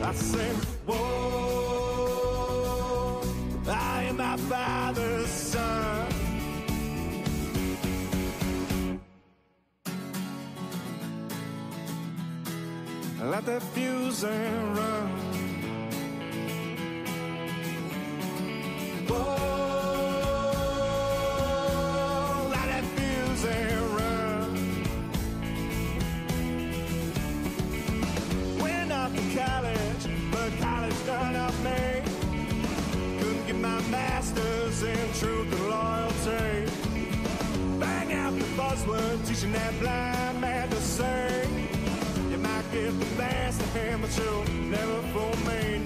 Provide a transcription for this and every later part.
I say, whoa, I am my father's son. Let that fuse and run. Whoa, let that fuse and run. Went off to college, but college done up me. Couldn't get my master's in truth and loyalty. Bang out the buzzword, teaching that blind man to sing. You might get the best of him, but you'll never fool me.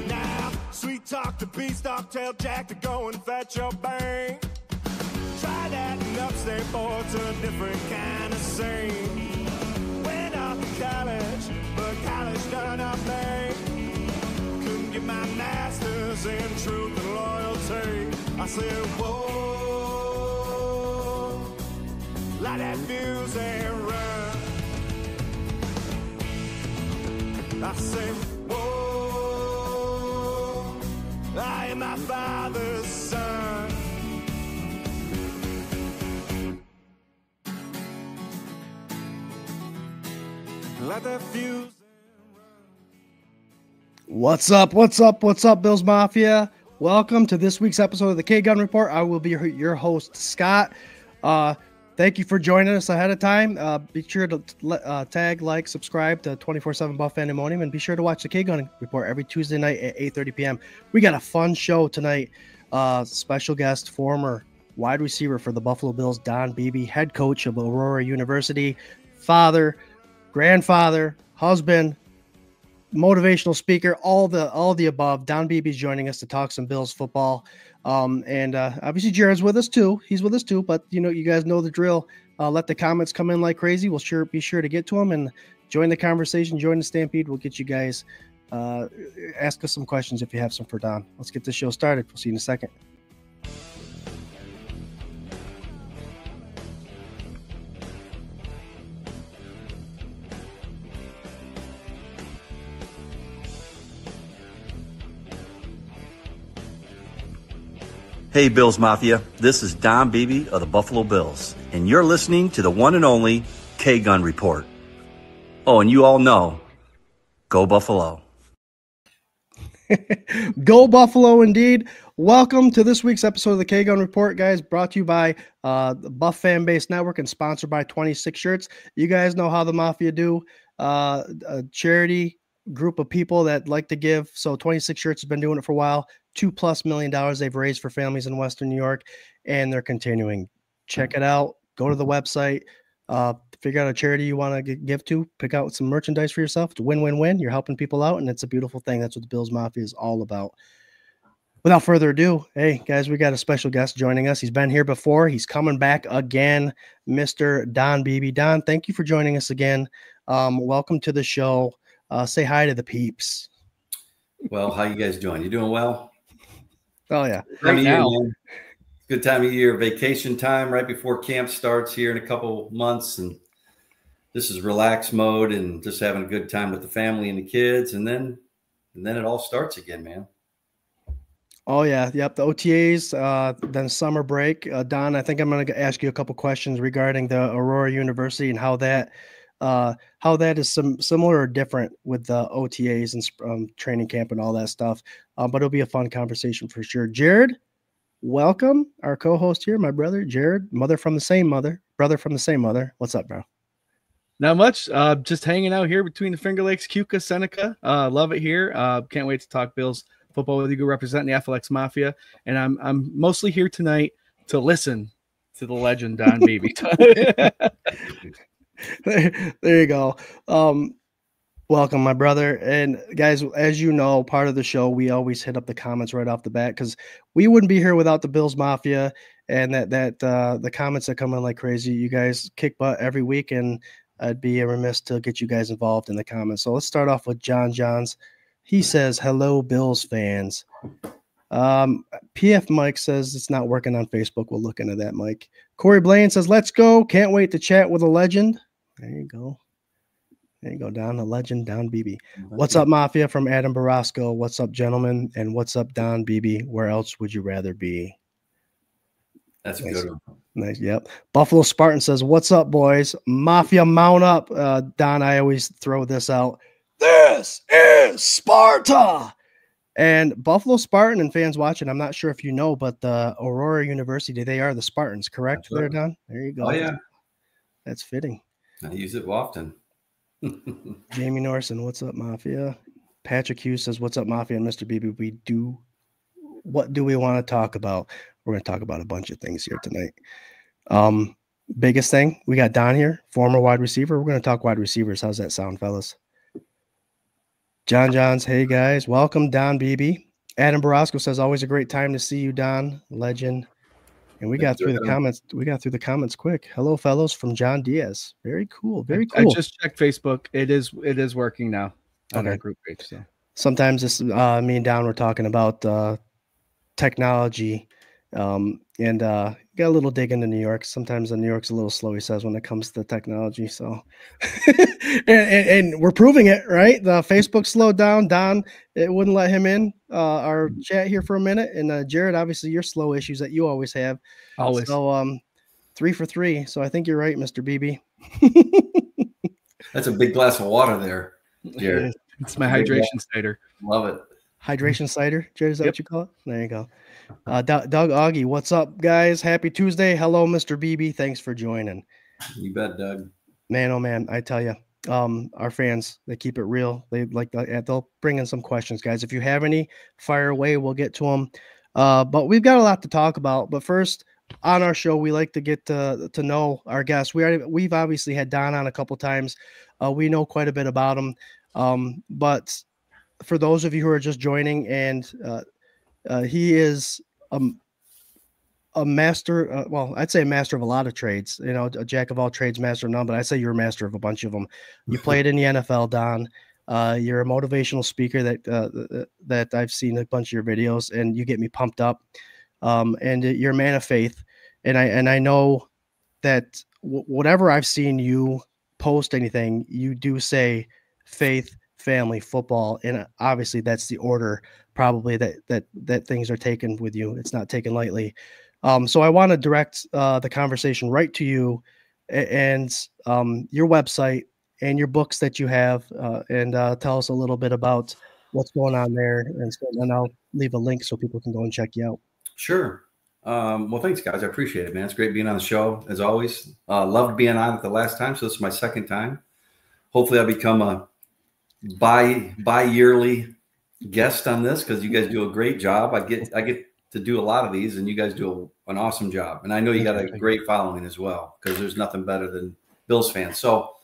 Now, sweet talk to beanstalk, tell Jack to go and fetch your bank. Try that in upstate, boy, it's a different kind of scene. Went off to college, but college done up me. Couldn't get my master's in truth and loyalty. I said, whoa, light that fuse and run. I say, whoa, I am my father's son. Let that fuse. What's up? What's up? What's up, Bills Mafia? Welcome to this week's episode of the K-Gun Report. I will be your host, Scott. Thank you for joining us ahead of time. Be sure to tag, like, subscribe to 24/7 Buff Pandemonium, and be sure to watch the K-Gun Report every Tuesday night at 8:30 p.m. We got a fun show tonight. Special guest, former wide receiver for the Buffalo Bills, Don Beebe, head coach of Aurora University, father, grandfather, husband, motivational speaker, all the above. Don Beebe is joining us to talk some Bills football. And obviously Jared's with us too. He's with us too, but you guys know the drill. Let the comments come in like crazy. We'll be sure to get to them and join the conversation, join the Stampede. We'll get you guys, ask us some questions if you have some for Don. Let's get this show started. We'll see you in a second. Hey, Bills Mafia, this is Don Beebe of the Buffalo Bills, and you're listening to the one and only K-Gun Report. Oh, and you all know, go Buffalo. Go Buffalo, indeed. Welcome to this week's episode of the K-Gun Report, guys, brought to you by the Buff Fan Base Network and sponsored by 26 Shirts. You guys know how the Mafia do. A charity group of people that like to give. So 26 Shirts has been doing it for a while. $2+ million they've raised for families in Western New York, and they're continuing. Check it out. Go to the website. Figure out a charity you want to give to. Pick out some merchandise for yourself. It's a win-win-win. You're helping people out, and it's a beautiful thing. That's what the Bills Mafia is all about. Without further ado, hey, guys, we got a special guest joining us. He's been here before. He's coming back again, Mr. Don Beebe. Don, thank you for joining us again. Welcome to the show. Say hi to the peeps. Well, how you guys doing? You doing well? Oh, yeah. Right now. Good time of year, vacation time right before camp starts here in a couple months. And this is relax mode and just having a good time with the family and the kids. And then it all starts again, man. Oh, yeah. Yep. The OTAs, then summer break. Don, I think I'm going to ask you a couple questions regarding the Aurora University and how that is similar or different with the OTAs and training camp and all that stuff. But it'll be a fun conversation for sure. Jared, welcome. Our co-host here, my brother, Jared, brother from the same mother. What's up, bro? Not much. Just hanging out here between the Finger Lakes, Keuka, Seneca. Love it here. Can't wait to talk Bills football with you, representing the FLX Mafia. And I'm mostly here tonight to listen to the legend Don Beebe. There you go. Welcome, my brother. And guys, as you know, part of the show, we always hit up the comments right off the bat because we wouldn't be here without the Bills Mafia and the comments that come in like crazy. You guys kick butt every week, and I'd be remiss to get you guys involved in the comments. So let's start off with John Johns. He says, hello, Bills fans. PF Mike says it's not working on Facebook. We'll look into that, Mike. Corey Blaine says, let's go. Can't wait to chat with a legend. There you go. There you go, Don, the legend, Don Beebe. What's up, Mafia from Adam Barasco? What's up, gentlemen? And what's up, Don Beebe? Where else would you rather be? That's a nice. good one. Nice. Yep. Buffalo Spartan says, "What's up, boys? Mafia, mount up." Don, I always throw this out. This is Sparta. And Buffalo Spartan and fans watching, I'm not sure if you know, but the Aurora University, they are the Spartans, correct? There, Don. There you go. Oh yeah, that's fitting. I use it often. Jamie Norson, what's up, Mafia? Patrick Hughes says, "What's up, Mafia?" And Mr. Beebe, what do we want to talk about? We're going to talk about a bunch of things here tonight. Biggest thing, we got Don here, former wide receiver. We're going to talk wide receivers. How's that sound, fellas? Johns, hey guys, welcome, Don Beebe. Adam Barasco says, "Always a great time to see you, Don, legend." And we got through the comments. We got through the comments quick. Hello, fellows, from John Diaz. Very cool. Very cool. I just checked Facebook. It is working now on our group page. So sometimes this me and Don were talking about technology, and got a little dig into New York. Sometimes New York's a little slow, he says, when it comes to technology. So, and we're proving it, right? The Facebook slowed down. Don, it wouldn't let him in our chat here for a minute. And Jared, obviously, your slow issues that you always have. Always. So, 3 for 3. So I think you're right, Mr. Beebe. That's a big glass of water there, Jared. It's my hydration cider. Love it. Hydration cider, Jared, is that what you call it? There you go. Doug Augie, what's up, guys? Happy Tuesday. Hello, Mr. Beebe. Thanks for joining. You bet, Doug. Man, oh man, I tell you, our fans, they keep it real. They they'll bring in some questions, guys. If you have any, fire away. We'll get to them. But we've got a lot to talk about. But first, on our show, we like to get to know our guests. We've obviously had Don on a couple times. We know quite a bit about him. But for those of you who are just joining, and he is a master. Well, I'd say a master of a lot of trades. You know, a jack of all trades, master of none. But I'd say you're a master of a bunch of them. You played in the NFL, Don. You're a motivational speaker that I've seen a bunch of your videos, and you get me pumped up. And you're a man of faith, and I know that whatever I've seen you post anything, you do say faith, family, football, and obviously that's the order probably that things are taken with you. It's not taken lightly. So I want to direct the conversation right to you and your website and your books that you have, and tell us a little bit about what's going on there, and I'll leave a link so people can go and check you out. Sure. Well, thanks, guys. I appreciate it, man. It's great being on the show, as always. Loved being on it the last time, so this is my second time. Hopefully I'll become a bi-yearly guest on this, because you guys do a great job. I get to do a lot of these, and you guys do an awesome job. And I know you got a great following as well, because there's nothing better than Bills fans. So,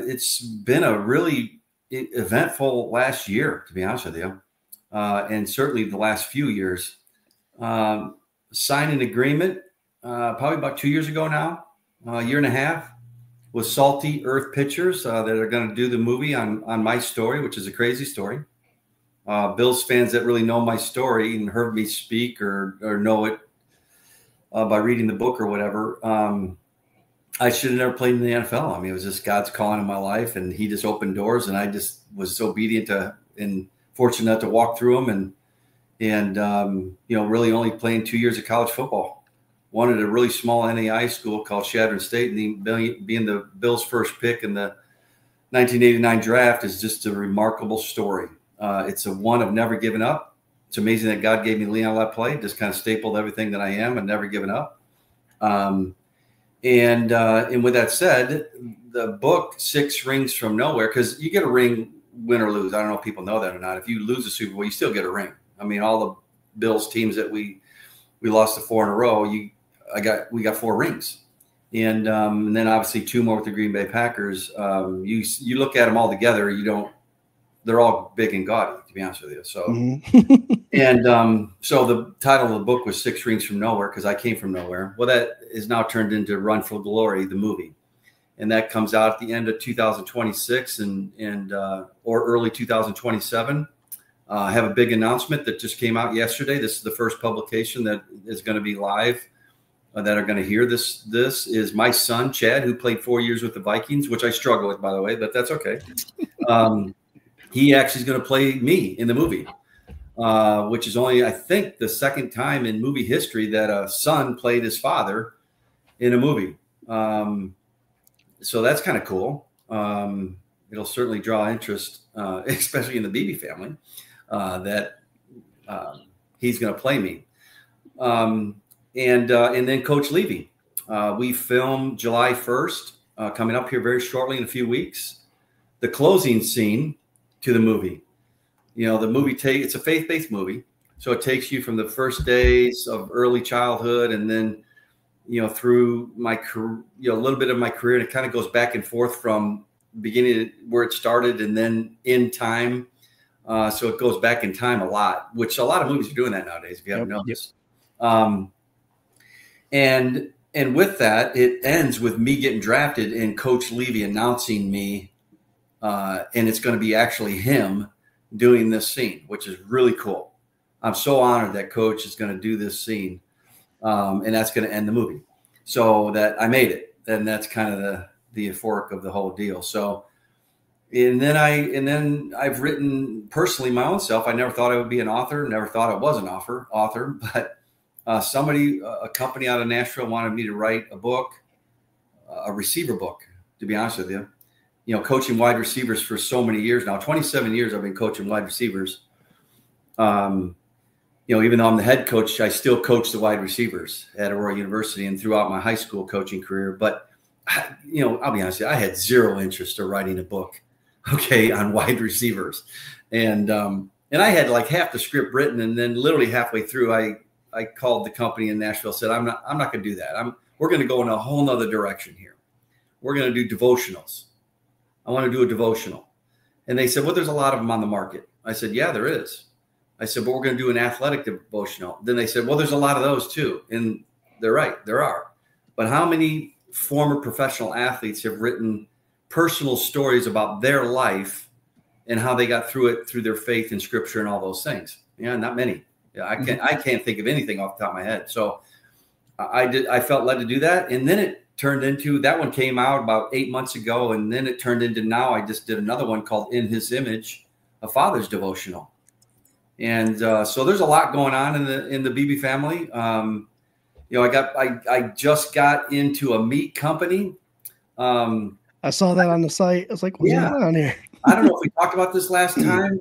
it's been a really eventful last year, to be honest with you. And certainly the last few years. Signed an agreement probably about 2 years ago now, a year and a half, with Salty Earth Pictures that are going to do the movie on my story, which is a crazy story. Bills fans that really know my story and heard me speak or know it by reading the book or whatever, I should have never played in the NFL. I mean, it was just God's calling in my life, and he just opened doors, and I just was obedient and fortunate to walk through them, and really only playing 2 years of college football. Wanted a really small NAI school called Shadron State, and being the Bills' first pick in the 1989 draft is just a remarkable story. It's a one of never giving up. It's amazing that God gave me Leon let play, just kind of stapled everything that I am and never given up. And with that said, the book, 6 Rings from Nowhere, because you get a ring, win or lose. I don't know if people know that or not. If you lose the Super Bowl, you still get a ring. I mean, all the Bills teams that we lost to 4 in a row, we got 4 rings, and then obviously 2 more with the Green Bay Packers. You look at them all together, they're all big and gaudy, to be honest with you. So, so the title of the book was 6 Rings from Nowhere, because I came from nowhere. Well, that is now turned into Run for Glory, the movie. And that comes out at the end of 2026 or early 2027. I have a big announcement that just came out yesterday. This is the first publication that is going to be live that are going to hear this. This is my son, Chad, who played 4 years with the Vikings, which I struggle with, by the way, but that's okay. He actually is going to play me in the movie, which is only, I think, the second time in movie history that a son played his father in a movie. So that's kind of cool. It'll certainly draw interest, especially in the Beebe family, that he's going to play me. And then Coach Levy. We film July 1st, coming up here very shortly in a few weeks, the closing scene to the movie. You know, the movie it's a faith-based movie. So it takes you from the first days of early childhood and then, you know, through my career, you know, a little bit of my career. And it kind of goes back and forth from beginning to where it started and then in time. So it goes back in time a lot, which a lot of movies are doing that nowadays, if you haven't noticed. And with that, it ends with me getting drafted and Coach Levy announcing me. And it's going to be actually him doing this scene, which is really cool. I'm so honored that Coach is going to do this scene. And that's going to end the movie. So that I made it. And that's kind of the euphoric of the whole deal. So, and then I've written personally my own self. I never thought I would be an author. Never thought I was an author, but a company out of Nashville wanted me to write a book, a receiver book, to be honest with you. You know, coaching wide receivers for so many years now, 27 years I've been coaching wide receivers. You know, even though I'm the head coach, I still coach the wide receivers at Aurora University and throughout my high school coaching career. But, you know, I'll be honest with you, I had zero interest in writing a book, okay, on wide receivers. And I had like half the script written, and then literally halfway through, I called the company in Nashville, said, I'm not going to do that. We're going to go in a whole nother direction here. We're going to do devotionals. I want to do a devotional. And they said, well, there's a lot of them on the market. I said, yeah, there is. I said, but we're going to do an athletic devotional. Then they said, well, there's a lot of those too. And they're right. There are. But how many former professional athletes have written personal stories about their life and how they got through it through their faith in scripture and all those things? Yeah, not many. Yeah, I can't think of anything off the top of my head. So I felt led to do that. And then it turned into, that one came out about 8 months ago. And then it turned into, now I just did another one called In His Image, a father's devotional. And so there's a lot going on in the Beebe family. You know, I just got into a meat company. I saw that on the site. I was like, what's going on here? I don't know if we talked about this last time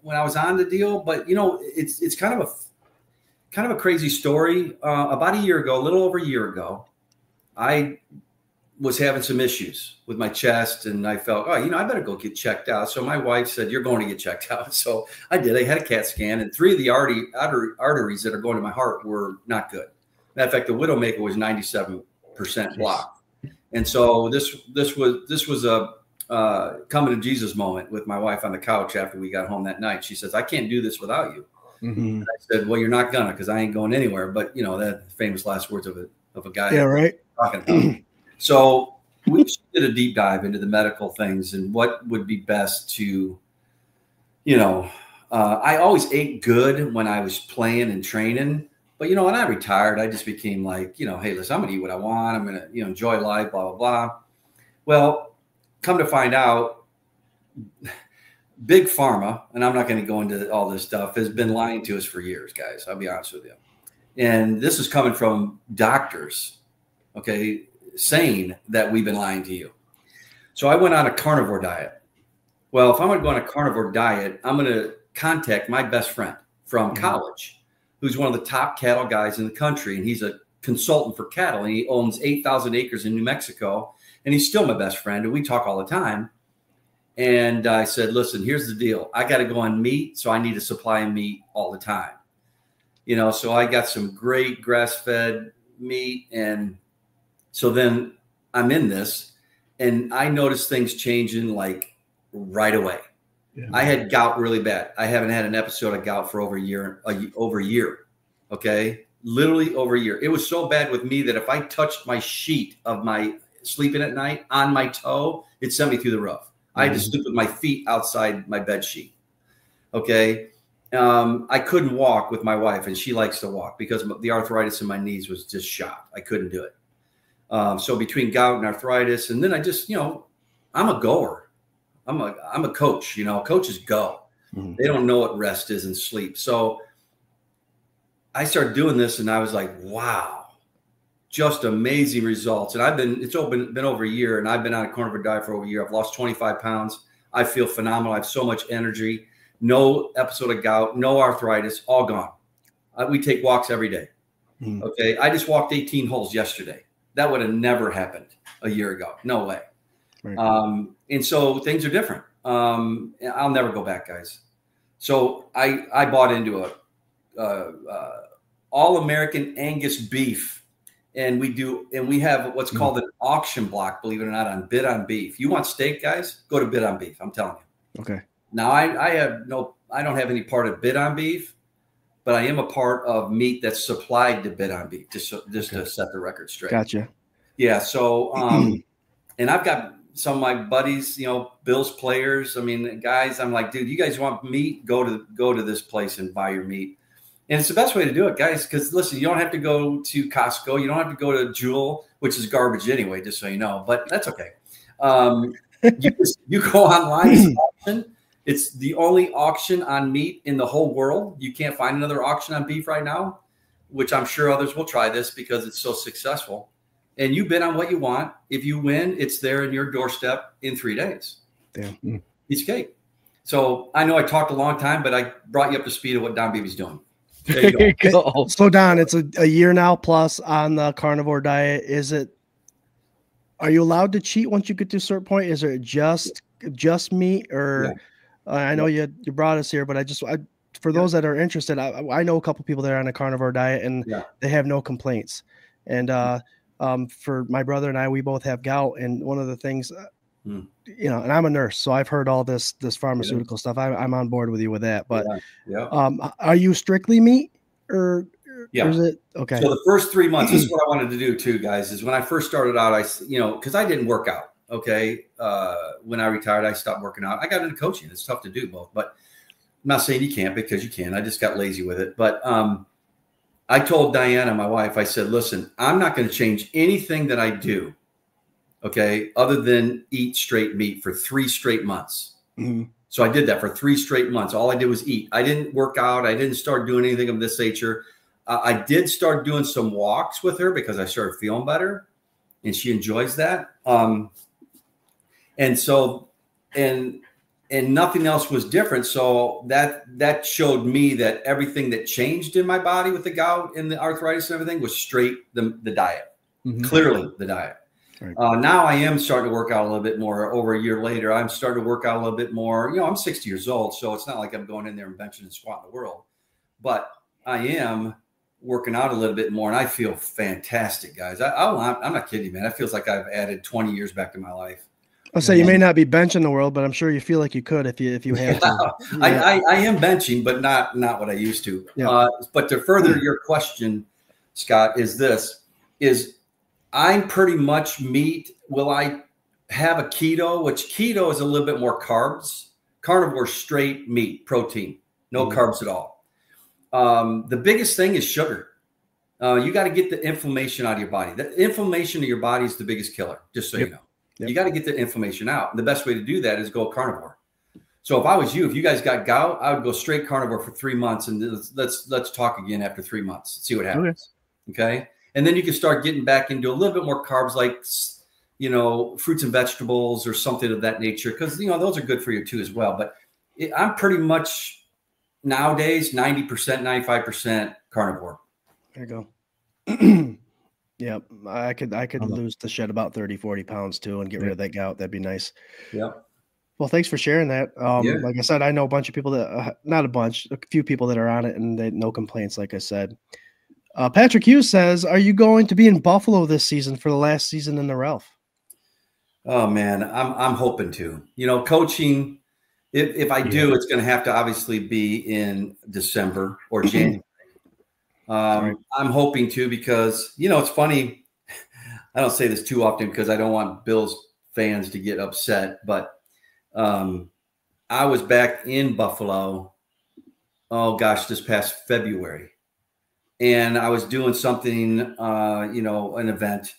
when I was on the deal, but you know, it's kind of a crazy story. About a year ago, a little over a year ago, I was having some issues with my chest, and I felt, oh, you know, I better go get checked out. So my wife said, you're going to get checked out. So I did. I had a CAT scan, and 3 of the arteries that are going to my heart were not good. Matter of fact, the widowmaker was 97% blocked. And so this was a coming to Jesus moment with my wife on the couch after we got home that night. She says, I can't do this without you. And I said, well, you're not gonna, because I ain't going anywhere. But you know, that famous last words of a guy. Yeah, right. Talking about. So we did a deep dive into the medical things and what would be best to, you know, I always ate good when I was playing and training. But, you know, when I retired, I just became like, you know, hey, listen, I'm going to eat what I want. I'm going to, you know, enjoy life, blah, blah, blah. Well, come to find out, Big Pharma, and I'm not going to go into all this stuff, has been lying to us for years, guys. I'll be honest with you. And this is coming from doctors, okay, saying that we've been lying to you. So I went on a carnivore diet. Well, if I'm going to go on a carnivore diet, I'm going to contact my best friend from college, who's one of the top cattle guys in the country. And he's a consultant for cattle, and he owns 8,000 acres in New Mexico. And he's still my best friend, and we talk all the time. And I said, listen, here's the deal. I got to go on meat, so I need to supply meat all the time. You know, so I got some great grass-fed meat. And so then I'm in this, and I noticed things changing like right away. Yeah. I had gout really bad. I haven't had an episode of gout for over a year. Okay, literally over a year. It was so bad with me that if I touched my sheet of my sleeping at night on my toe, it sent me through the roof. I had to sleep with my feet outside my bed sheet. Okay, I couldn't walk with my wife, and she likes to walk because the arthritis in my knees was just shot. I couldn't do it. So between gout and arthritis, and then I just, I'm a goer. I'm a coach. Coaches go. Mm-hmm. They don't know what rest is and sleep. So I started doing this, and I was like, wow, just amazing results. And it's been over a year, and I've been on a carnivore diet for over a year. I've lost 25 pounds. I feel phenomenal. I have so much energy. No episode of gout, no arthritis, all gone. We take walks every day. Mm-hmm. Okay. I just walked 18 holes yesterday. That would have never happened a year ago. No way. Right. And so things are different. I'll never go back, guys. So I bought into a all-American Angus beef, and we have what's called an auction block, believe it or not, on Bid on Beef. You want steak, guys? Go to Bid on Beef. I'm telling you. Okay. Now I don't have any part of Bid on Beef, but I am a part of meat that's supplied to Bid on Beef, just to set the record straight. Gotcha. Yeah. So, and I've got some of my buddies, Bills players. I mean, guys, I'm like, dude, you guys want meat? Go to this place and buy your meat. And it's the best way to do it, guys, because listen, you don't have to go to Costco. You don't have to go to Jewel, which is garbage anyway, just so you know, but that's okay. You go online. It's the only auction on meat in the whole world. You can't find another auction on beef right now, which I'm sure others will try this because it's so successful. And you bid on what you want. If you win, it's there in your doorstep in 3 days. Damn. Piece of cake. So I know I talked a long time, but I brought you up to speed of what Don Beebe's doing. There you go. So Don, it's a year now plus on the carnivore diet. Are you allowed to cheat once you get to a certain point? Is it just meat or? Yeah. I know you brought us here, but for those that are interested, I know a couple people that are on a carnivore diet and they have no complaints. And for my brother and I, we both have gout, and one of the things, and I'm a nurse, so I've heard all this pharmaceutical stuff. I'm on board with you with that. But are you strictly meat or is it okay? So the first 3 months, this is what I wanted to do too, guys. Is when I first started out, because I didn't work out. Okay, when I retired, I stopped working out. I got into coaching. It's tough to do both, but I'm not saying you can't, because you can. I just got lazy with it. But I told Diana, my wife, I said, listen, I'm not going to change anything that I do, okay, other than eat straight meat for 3 straight months. Mm-hmm. So I did that for 3 straight months. All I did was eat. I didn't work out. I didn't start doing anything of this nature. I did start doing some walks with her because I started feeling better, and she enjoys that. And so, and nothing else was different. So that showed me that everything that changed in my body with the gout and the arthritis and everything was straight the diet, clearly the diet. Right. Now I am starting to work out a little bit more. Over a year later, I'm starting to work out a little bit more. I'm 60 years old, so it's not like I'm going in there and benching and squatting the world, but I am working out a little bit more, and I feel fantastic, guys. I'm not kidding you, man. It feels like I've added 20 years back to my life. I'll say you may not be benching the world, but I'm sure you feel like you could if you had to. I am benching, but not what I used to. Yeah. But to further your question, Scott, is I'm pretty much meat. Will I have a keto, which keto is a little bit more carbs? Carnivore, straight meat, protein, no carbs at all. The biggest thing is sugar. You got to get the inflammation out of your body. The inflammation of your body is the biggest killer, just so you know. Yep. You got to get the inflammation out. And the best way to do that is go carnivore. So if I was you, if you guys got gout, I would go straight carnivore for 3 months, and let's talk again after 3 months, see what happens. Okay. And then you can start getting back into a little bit more carbs, like, fruits and vegetables or something of that nature. Cause those are good for you too, as well. But I'm pretty much nowadays, 90%, 95% carnivore. There you go. Yep. I could lose to shed about 30, 40 pounds too and get rid of that gout. That'd be nice. Yeah. Well, thanks for sharing that. Like I said, I know a bunch of people that, not a bunch, a few people that are on it, and they no complaints, like I said. Patrick Hughes says, are you going to be in Buffalo this season for the last season in the Ralph? Oh man, I'm hoping to. Coaching, if I do, it's going to have to obviously be in December or January. I'm hoping to, because it's funny. I don't say this too often because I don't want Bills fans to get upset, but I was back in Buffalo oh gosh, this past February. And I was doing something, an event,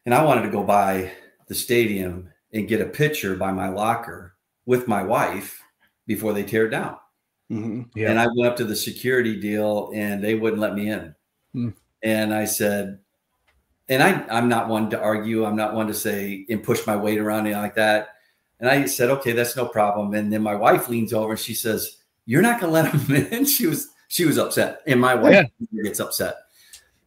and I wanted to go by the stadium and get a picture by my locker with my wife before they tear it down. Mm-hmm. Yeah. And I went up to the security deal and they wouldn't let me in. And I said, and I'm not one to argue. I'm not one to say and push my weight around and like that. And I said, okay, that's no problem. And then my wife leans over and she says, you're not going to let him in? She was upset. And my wife gets upset.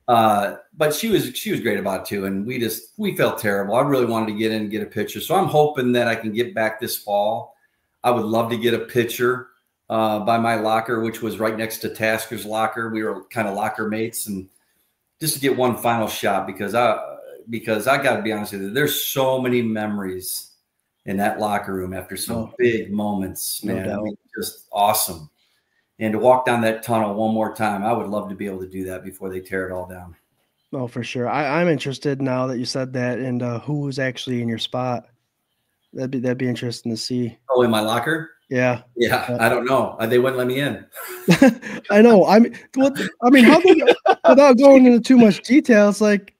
But she was great about it too. And we felt terrible. I really wanted to get in and get a picture. So I'm hoping that I can get back this fall. I would love to get a picture by my locker, which was right next to Tasker's locker. We were kind of locker mates, and just to get one final shot because I got to be honest with you, there's so many memories in that locker room after some big moments, man. I mean, just awesome. And to walk down that tunnel one more time, I would love to be able to do that before they tear it all down. Oh, for sure. I'm interested now that you said that, and who was actually in your spot. That'd be interesting to see. Oh, in my locker? Yeah. I don't know. They wouldn't let me in. I know. How without going into too much detail, it's like.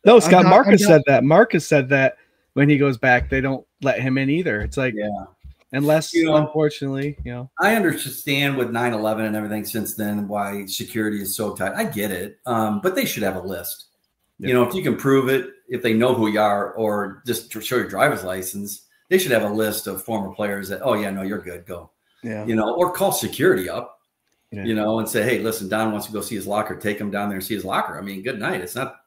No, Scott, Marcus said that. Marcus said that when he goes back, they don't let him in either. It's like, unless, unfortunately, I understand with 9/11 and everything since then why security is so tight. I get it. But they should have a list. If you can prove it, if they know who you are, or just show your driver's license, they should have a list of former players that, oh yeah, no, you're good, go. Yeah. Or call security up, and say, hey, listen, Don wants to go see his locker. Take him down there and see his locker. I mean, good night. It's not,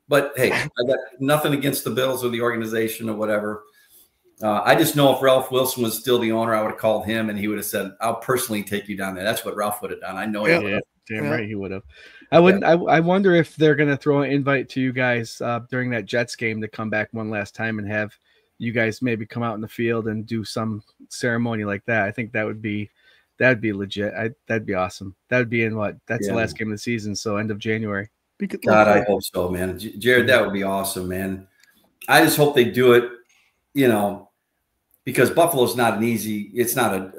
but hey, I got nothing against the Bills or the organization or whatever. I just know if Ralph Wilson was still the owner, I would have called him and he would have said, I'll personally take you down there. That's what Ralph would have done. I know he would have. Damn right he would have. I wouldn't. I wonder if they're going to throw an invite to you guys during that Jets game to come back one last time and have you guys maybe come out in the field and do some ceremony like that. I think that'd be legit. That'd be awesome. That would be in that's the last game of the season, so end of January. God, I hope so, man. Jared, that would be awesome, man. I just hope they do it, because Buffalo's not an easy,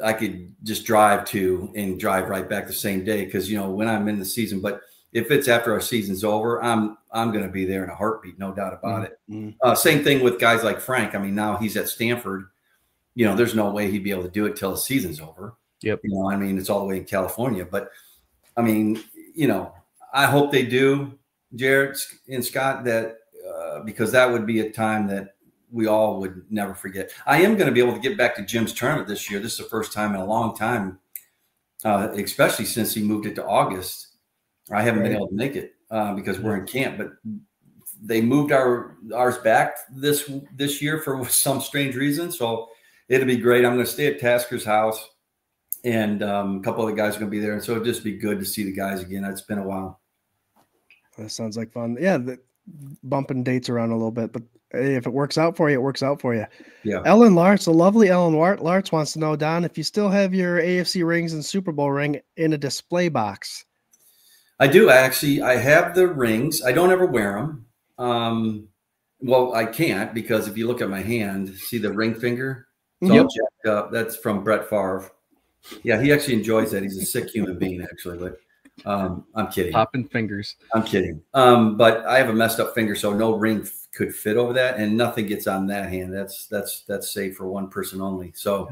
I could just drive to and drive right back the same day. Cause when I'm in the season, but if it's after our season's over, I'm going to be there in a heartbeat. No doubt about it. Same thing with guys like Frank. I mean, now he's at Stanford, there's no way he'd be able to do it till the season's over. Yep. I mean, it's all the way in California, but I mean, I hope they do, Jared and Scott, that because that would be a time that we all would never forget. I am going to be able to get back to Jim's tournament this year. This is the first time in a long time, especially since he moved it to August. I haven't been able to make it because we're in camp, but they moved ours back this year for some strange reason. So it'll be great. I'm going to stay at Tasker's house, and a couple other guys are going to be there. And so it'll just be good to see the guys again. It's been a while. That sounds like fun. Yeah, bumping dates around a little bit, but hey, if it works out for you, it works out for you. Yeah. Ellen Lartz, the lovely Ellen Lartz wants to know, Don, if you still have your AFC rings and Super Bowl ring in a display box. I do. I have the rings. I don't ever wear them. Well, I can't, because if you look at my hand, see the ring finger? It's all jacked up. That's from Brett Favre. Yeah, he actually enjoys that. He's a sick human being, actually, but I'm kidding. Popping fingers. I'm kidding. But I have a messed up finger, so no ring could fit over that, and nothing gets on that hand. That's safe for one person only. So,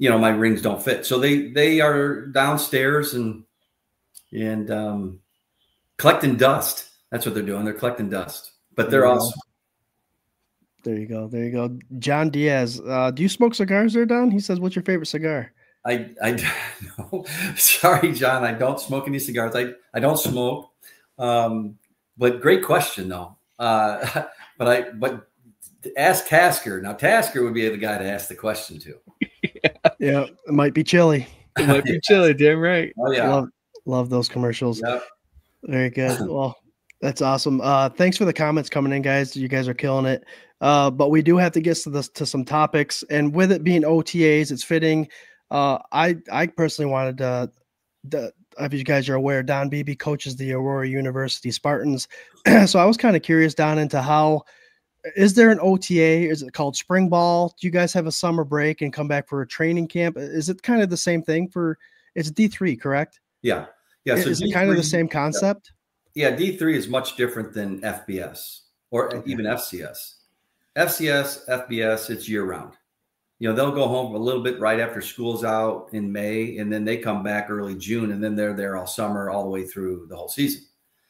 my rings don't fit. So they are downstairs and collecting dust. That's what they're doing. They're collecting dust, but they're awesome. There you go. John Diaz. Do you smoke cigars there, Don? He says, what's your favorite cigar? I no. Sorry, John. I don't smoke any cigars. I don't smoke. But great question though. But ask Tasker. Now Tasker would be the guy to ask the question to. Yeah, it might be chilly. It might be chilly, damn right. Oh yeah. Love those commercials. Yep. Very good. Well, that's awesome. Thanks for the comments coming in, guys. You guys are killing it. But we do have to get to some topics, and with it being OTAs, it's fitting. I personally wanted to, if you guys are aware, Don Beebe coaches the Aurora University Spartans. So I was kind of curious, Don, into how is there an OTA? Is it called spring ball? Do you guys have a summer break and come back for a training camp? Is it kind of the same thing for? It's D3, correct? Yeah. Yeah. So is it D3, kind of the same concept? Yeah. D3 is much different than FBS or even FCS. FCS, FBS, it's year round. You know, they'll go home a little bit right after school's out in May, and then they come back early June, and then they're there all summer, all the way through the whole season.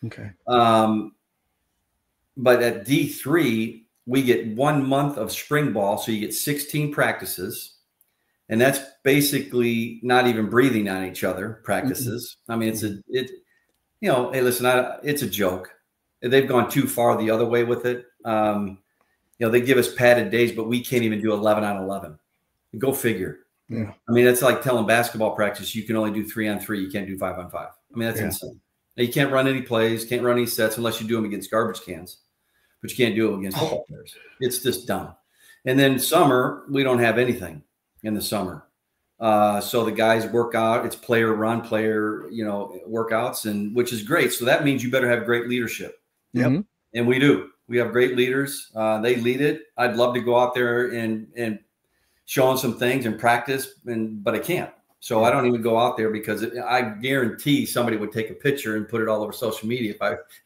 Okay. But at D3, we get 1 month of spring ball. So you get 16 practices, and that's basically not even breathing on each other practices. I mean, hey, listen, it's a joke. They've gone too far the other way with it. They give us padded days, but we can't even do 11 on 11. Go figure. Yeah. I mean, that's like telling basketball practice, you can only do 3 on 3. You can't do 5 on 5. I mean, that's insane. Now, you can't run any plays, can't run any sets unless you do them against garbage cans, but you can't do it against football players. It's just dumb. And then summer, we don't have anything in the summer. So the guys work out. It's player run, workouts, and which is great. So that means you better have great leadership. Yep. And we do. We have great leaders. They lead it. I'd love to go out there and show them some things and practice, but I can't. So I don't even go out there because I guarantee somebody would take a picture and put it all over social media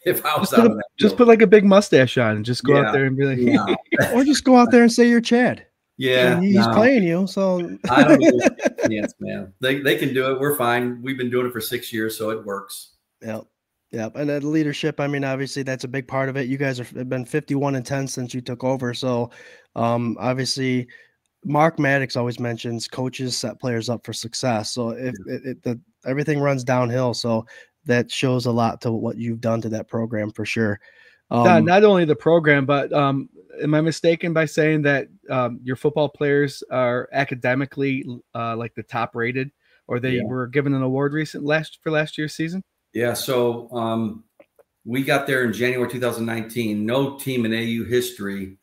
if I was out on that field. Just put like a big mustache on and just go out there and be like, or just go out there and say you're Chad. Yeah, and he's playing you. So I don't even have a chance, man. They can do it. We're fine. We've been doing it for 6 years, so it works. Yep. Yep. And then leadership, I mean, obviously that's a big part of it. You guys have been 51-10 since you took over. So obviously Mark Maddox always mentions coaches set players up for success. So if everything runs downhill, so that shows a lot to what you've done to that program for sure. Not only the program, but am I mistaken by saying that your football players are academically like the top rated, or they were given an award for last year's season? Yeah. So we got there in January 2019. No team in AU history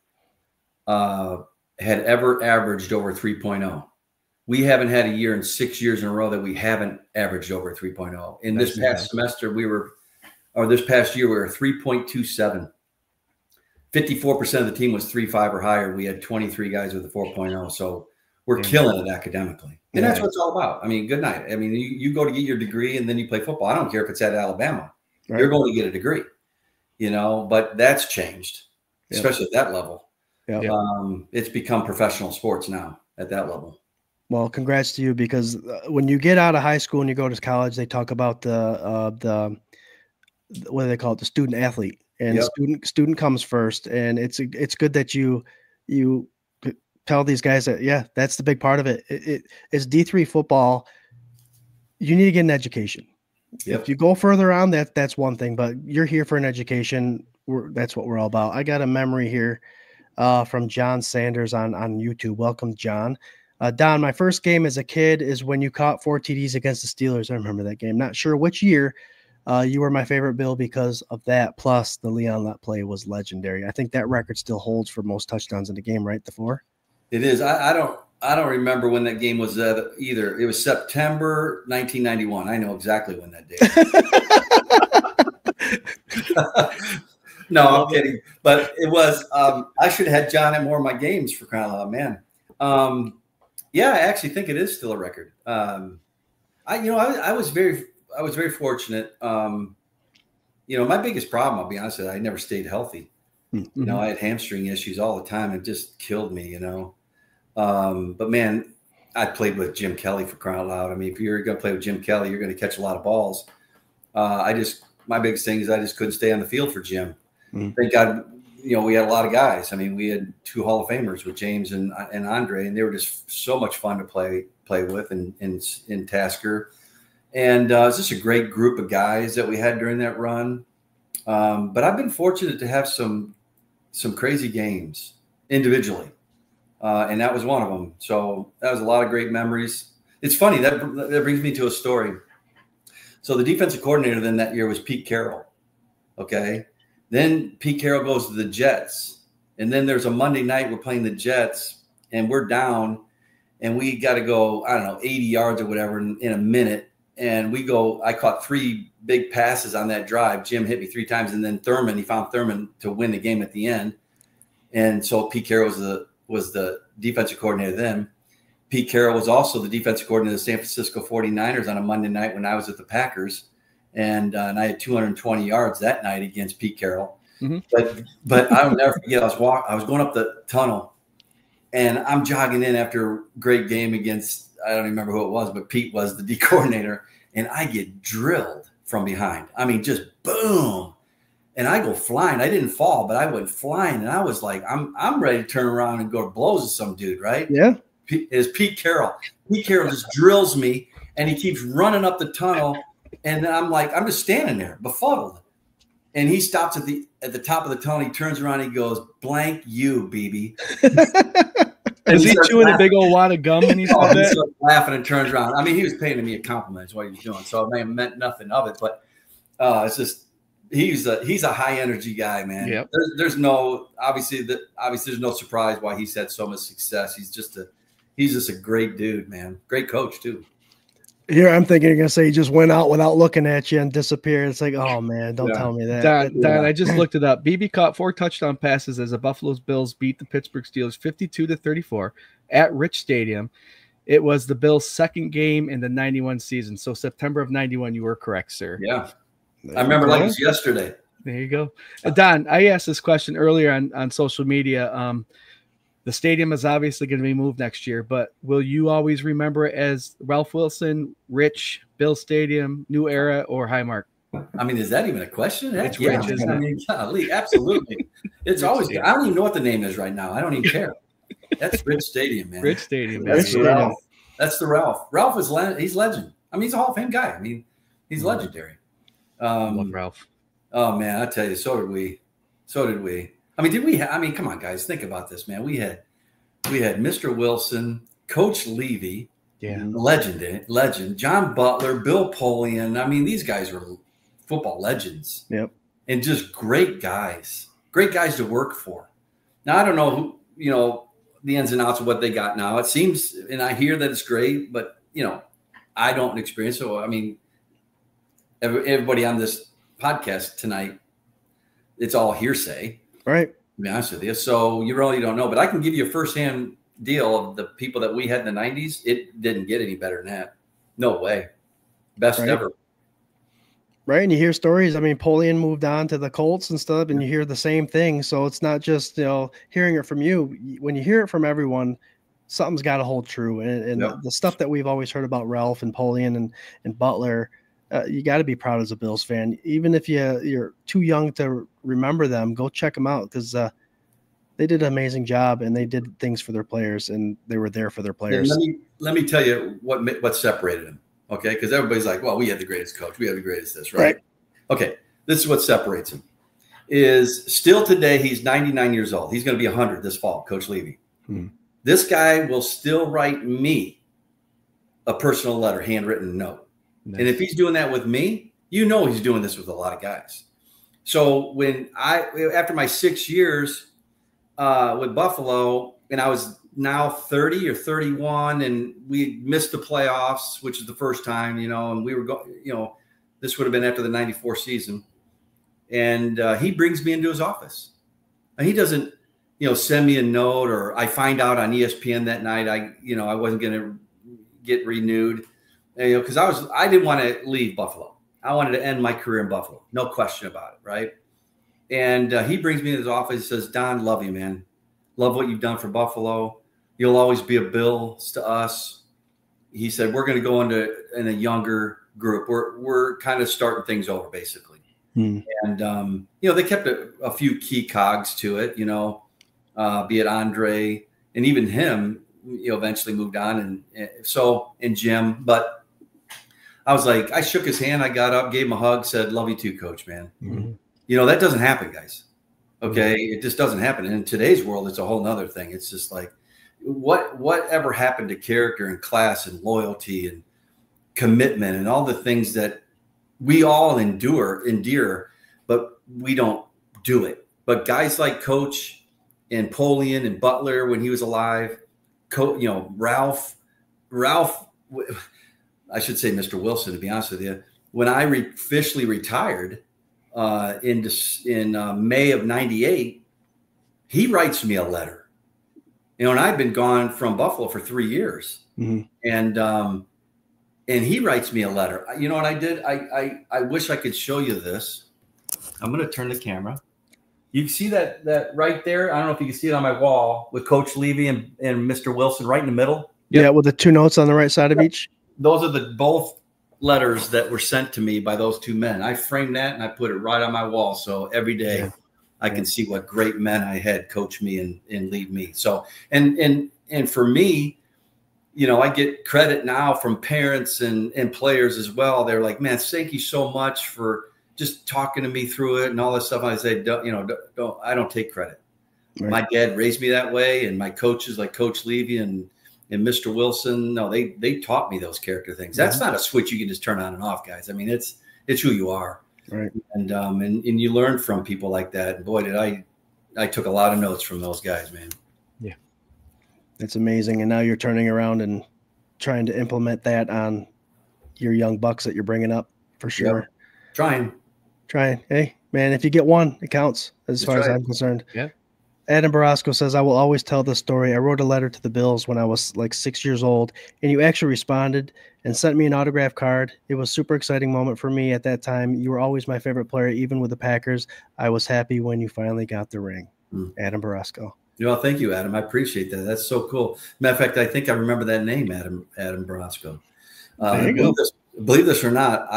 had ever averaged over 3.0. We haven't had a year in 6 years in a row that we haven't averaged over 3.0. In this past semester, this past year, we were 3.27. 54% of the team was 3.5 or higher. We had 23 guys with a 4.0. So we're killing it academically. And that's what it's all about. I mean, good night. I mean, you go to get your degree and then you play football. I don't care if it's at Alabama. Right. You're going to get a degree, but that's changed, especially at that level. Yep. It's become professional sports now at that level. Well, congrats to you, because when you get out of high school and you go to college, they talk about the what do they call it? The student athlete, and student comes first. And it's good that you tell these guys that, that's the big part of it. It's D3 football. You need to get an education. Yep. If you go further on, that's one thing, but you're here for an education. That's what we're all about. I got a memory here from John Sanders on YouTube. Welcome, John. Don, my first game as a kid is when you caught 4 TDs against the Steelers. I remember that game. Not sure which year. You were my favorite Bill because of that. Plus, the Leon Lett play was legendary. I think that record still holds for most touchdowns in the game, right? The 4. It is. I don't remember when that game was either. It was September 1991. I know exactly when that day. No, I'm kidding. But it was. I should have had John at more of my games for crying out loud, man. I actually think it is still a record. I was very fortunate. My biggest problem, I'll be honest with you, I never stayed healthy. Mm-hmm. I had hamstring issues all the time. It just killed me, But man, I played with Jim Kelly for crying out loud. I mean, if you're going to play with Jim Kelly, you're going to catch a lot of balls. My biggest thing is I just couldn't stay on the field for Jim. Mm-hmm. Thank God, we had a lot of guys. I mean, we had 2 Hall of Famers with James and Andre, and they were just so much fun to play with in Tasker. And it was just a great group of guys that we had during that run. But I've been fortunate to have some crazy games individually. And that was one of them. So that was a lot of great memories. It's funny, that brings me to a story. So the defensive coordinator then that year was Pete Carroll. Okay. Then Pete Carroll goes to the Jets. And then there's a Monday night, we're playing the Jets and we're down and we got to go, 80 yards or whatever in a minute. And I caught 3 big passes on that drive. Jim hit me 3 times. And then he found Thurman to win the game at the end. And so Pete Carroll was the defensive coordinator then. Pete Carroll was also the defensive coordinator of the San Francisco 49ers on a Monday night when I was at the Packers. And I had 220 yards that night against Pete Carroll. Mm-hmm. But I'll never forget, I was going up the tunnel, and I'm jogging in after a great game against, I don't remember who it was, but Pete was the D coordinator, and I get drilled from behind. I mean, just boom. And I go flying. I didn't fall, but I went flying. And I was like, I'm ready to turn around and go to blows with some dude, right? Yeah. It's Pete Carroll. Pete Carroll just drills me, and he keeps running up the tunnel. And I'm like, I'm just standing there, befuddled. And he stops at the top of the tunnel. He turns around. And he goes, "Blank you, Beebe." Is he chewing a big old wad of gum when he said that? He starts laughing and turns around. I mean, he was paying me a compliment. Is what he was doing. So it may have meant nothing of it, but it's just he's a high energy guy, man. Yep. There's no obviously there's no surprise why he's had so much success. He's just a great dude, man. Great coach too. Here, I'm thinking you're going to say he just went out without looking at you and disappeared. It's like, oh, man, don't tell me that. Don, I just looked it up. Beebe caught 4 touchdown passes as the Buffalo Bills beat the Pittsburgh Steelers 52-34 at Rich Stadium. It was the Bills' second game in the 91 season. So September of 91, you were correct, sir. Yeah. I remember like it was yesterday. There you go. Don, I asked this question earlier on social media. The stadium is obviously going to be moved next year, but will you always remember it as Ralph Wilson, Rich, Bill Stadium, New Era, or Highmark? I mean, is that even a question? It's Rich, isn't it? I mean, golly, absolutely. It's always. I don't even know what the name is right now. I don't even care. That's Rich Stadium, man. Rich Stadium. That's the Ralph. That's the Ralph. Ralph is he's legend. I mean, he's a Hall of Fame guy. I mean, he's legendary. Love Ralph. Oh man, I tell you, so did we. I mean, did we? I mean, come on, guys, think about this, man. We had Mr. Wilson, Coach Levy, legend, John Butler, Bill Polian. I mean, these guys were football legends. Yep, and just great guys to work for. Now I don't know who, the ins and outs of what they got now. It seems, and I hear that it's great, but I don't experience. So I mean, everybody on this podcast tonight, it's all hearsay. Right. To be honest with you. So you really don't know. But I can give you a firsthand deal of the people that we had in the 90s. It didn't get any better than that. No way. Best ever. Right. And you hear stories. I mean, Polian moved on to the Colts and stuff, and you hear the same thing. So it's not just, hearing it from you. When you hear it from everyone, something's got to hold true. And the stuff that we've always heard about Ralph and Polian and Butler, you got to be proud as a Bills fan. Even if you're too young to remember them, go check them out because they did an amazing job and they did things for their players and they were there for their players. Let me tell you what separated them. Okay, because everybody's like, well, we had the greatest coach, we have the greatest this, right? Okay, this is what separates him. Is still today he's 99 years old. He's going to be 100 this fall, Coach Levy. This guy will still write me a personal letter, handwritten note. Nice. And if he's doing that with me, he's doing this with a lot of guys. So after my 6 years with Buffalo, and I was now 30 or 31, and we missed the playoffs, which is the first time, and we were going, this would have been after the 94 season. And he brings me into his office. And he doesn't, send me a note, or I find out on ESPN that night I wasn't going to get renewed. Because I didn't want to leave Buffalo. I wanted to end my career in Buffalo. No question about it, right? And he brings me to his office and says, Don, love you, man. Love what you've done for Buffalo. You'll always be a Bills to us. He said, we're going to go in a younger group. We're kind of starting things over, basically. And, they kept a few key cogs to it, be it Andre, and even him, eventually moved on. And Jim, but I was like, I shook his hand. I got up, gave him a hug, said, love you too, Coach, man. That doesn't happen, guys. Okay. It just doesn't happen. And in today's world, it's a whole nother thing. It's just like, whatever happened to character and class and loyalty and commitment and all the things that we all endear, but we don't do it. But guys like Coach and Polian and Butler, when he was alive, Ralph, I should say Mr. Wilson, to be honest with you, when I officially retired in May of 98, he writes me a letter, and I've been gone from Buffalo for 3 years. And he writes me a letter. You know what I did? I wish I could show you this. I'm going to turn the camera. You can see that right there. I don't know if you can see it on my wall with Coach Levy and Mr. Wilson right in the middle. Yeah, with the 2 notes on the right side of each. Those are both letters that were sent to me by those 2 men. I framed that and I put it right on my wall. So every day I can see what great men I had coach me and lead me. So, and for me, I get credit now from parents and players as well. They're like, man, thank you so much for just talking to me through it and all this stuff. I say, I don't take credit. Right. My dad raised me that way. And my coaches like Coach Levy and Mr. Wilson, no, they taught me those character things. That's not a switch you can just turn on and off, guys. I mean, it's who you are. Right. And you learn from people like that. And boy, did I took a lot of notes from those guys, man. Yeah. It's amazing. And now you're turning around and trying to implement that on your young bucks that you're bringing up for sure. Yep. Trying. Hey, man, if you get one, it counts as far as I'm concerned. Yeah. Adam Barasco says, I will always tell this story. I wrote a letter to the Bills when I was like 6 years old, and you actually responded and sent me an autograph card. It was a super exciting moment for me at that time. You were always my favorite player, even with the Packers. I was happy when you finally got the ring. Adam Barasco. Thank you, Adam. I appreciate that. That's so cool. Matter of fact, I think I remember that name, Adam Barasco. Believe this or not,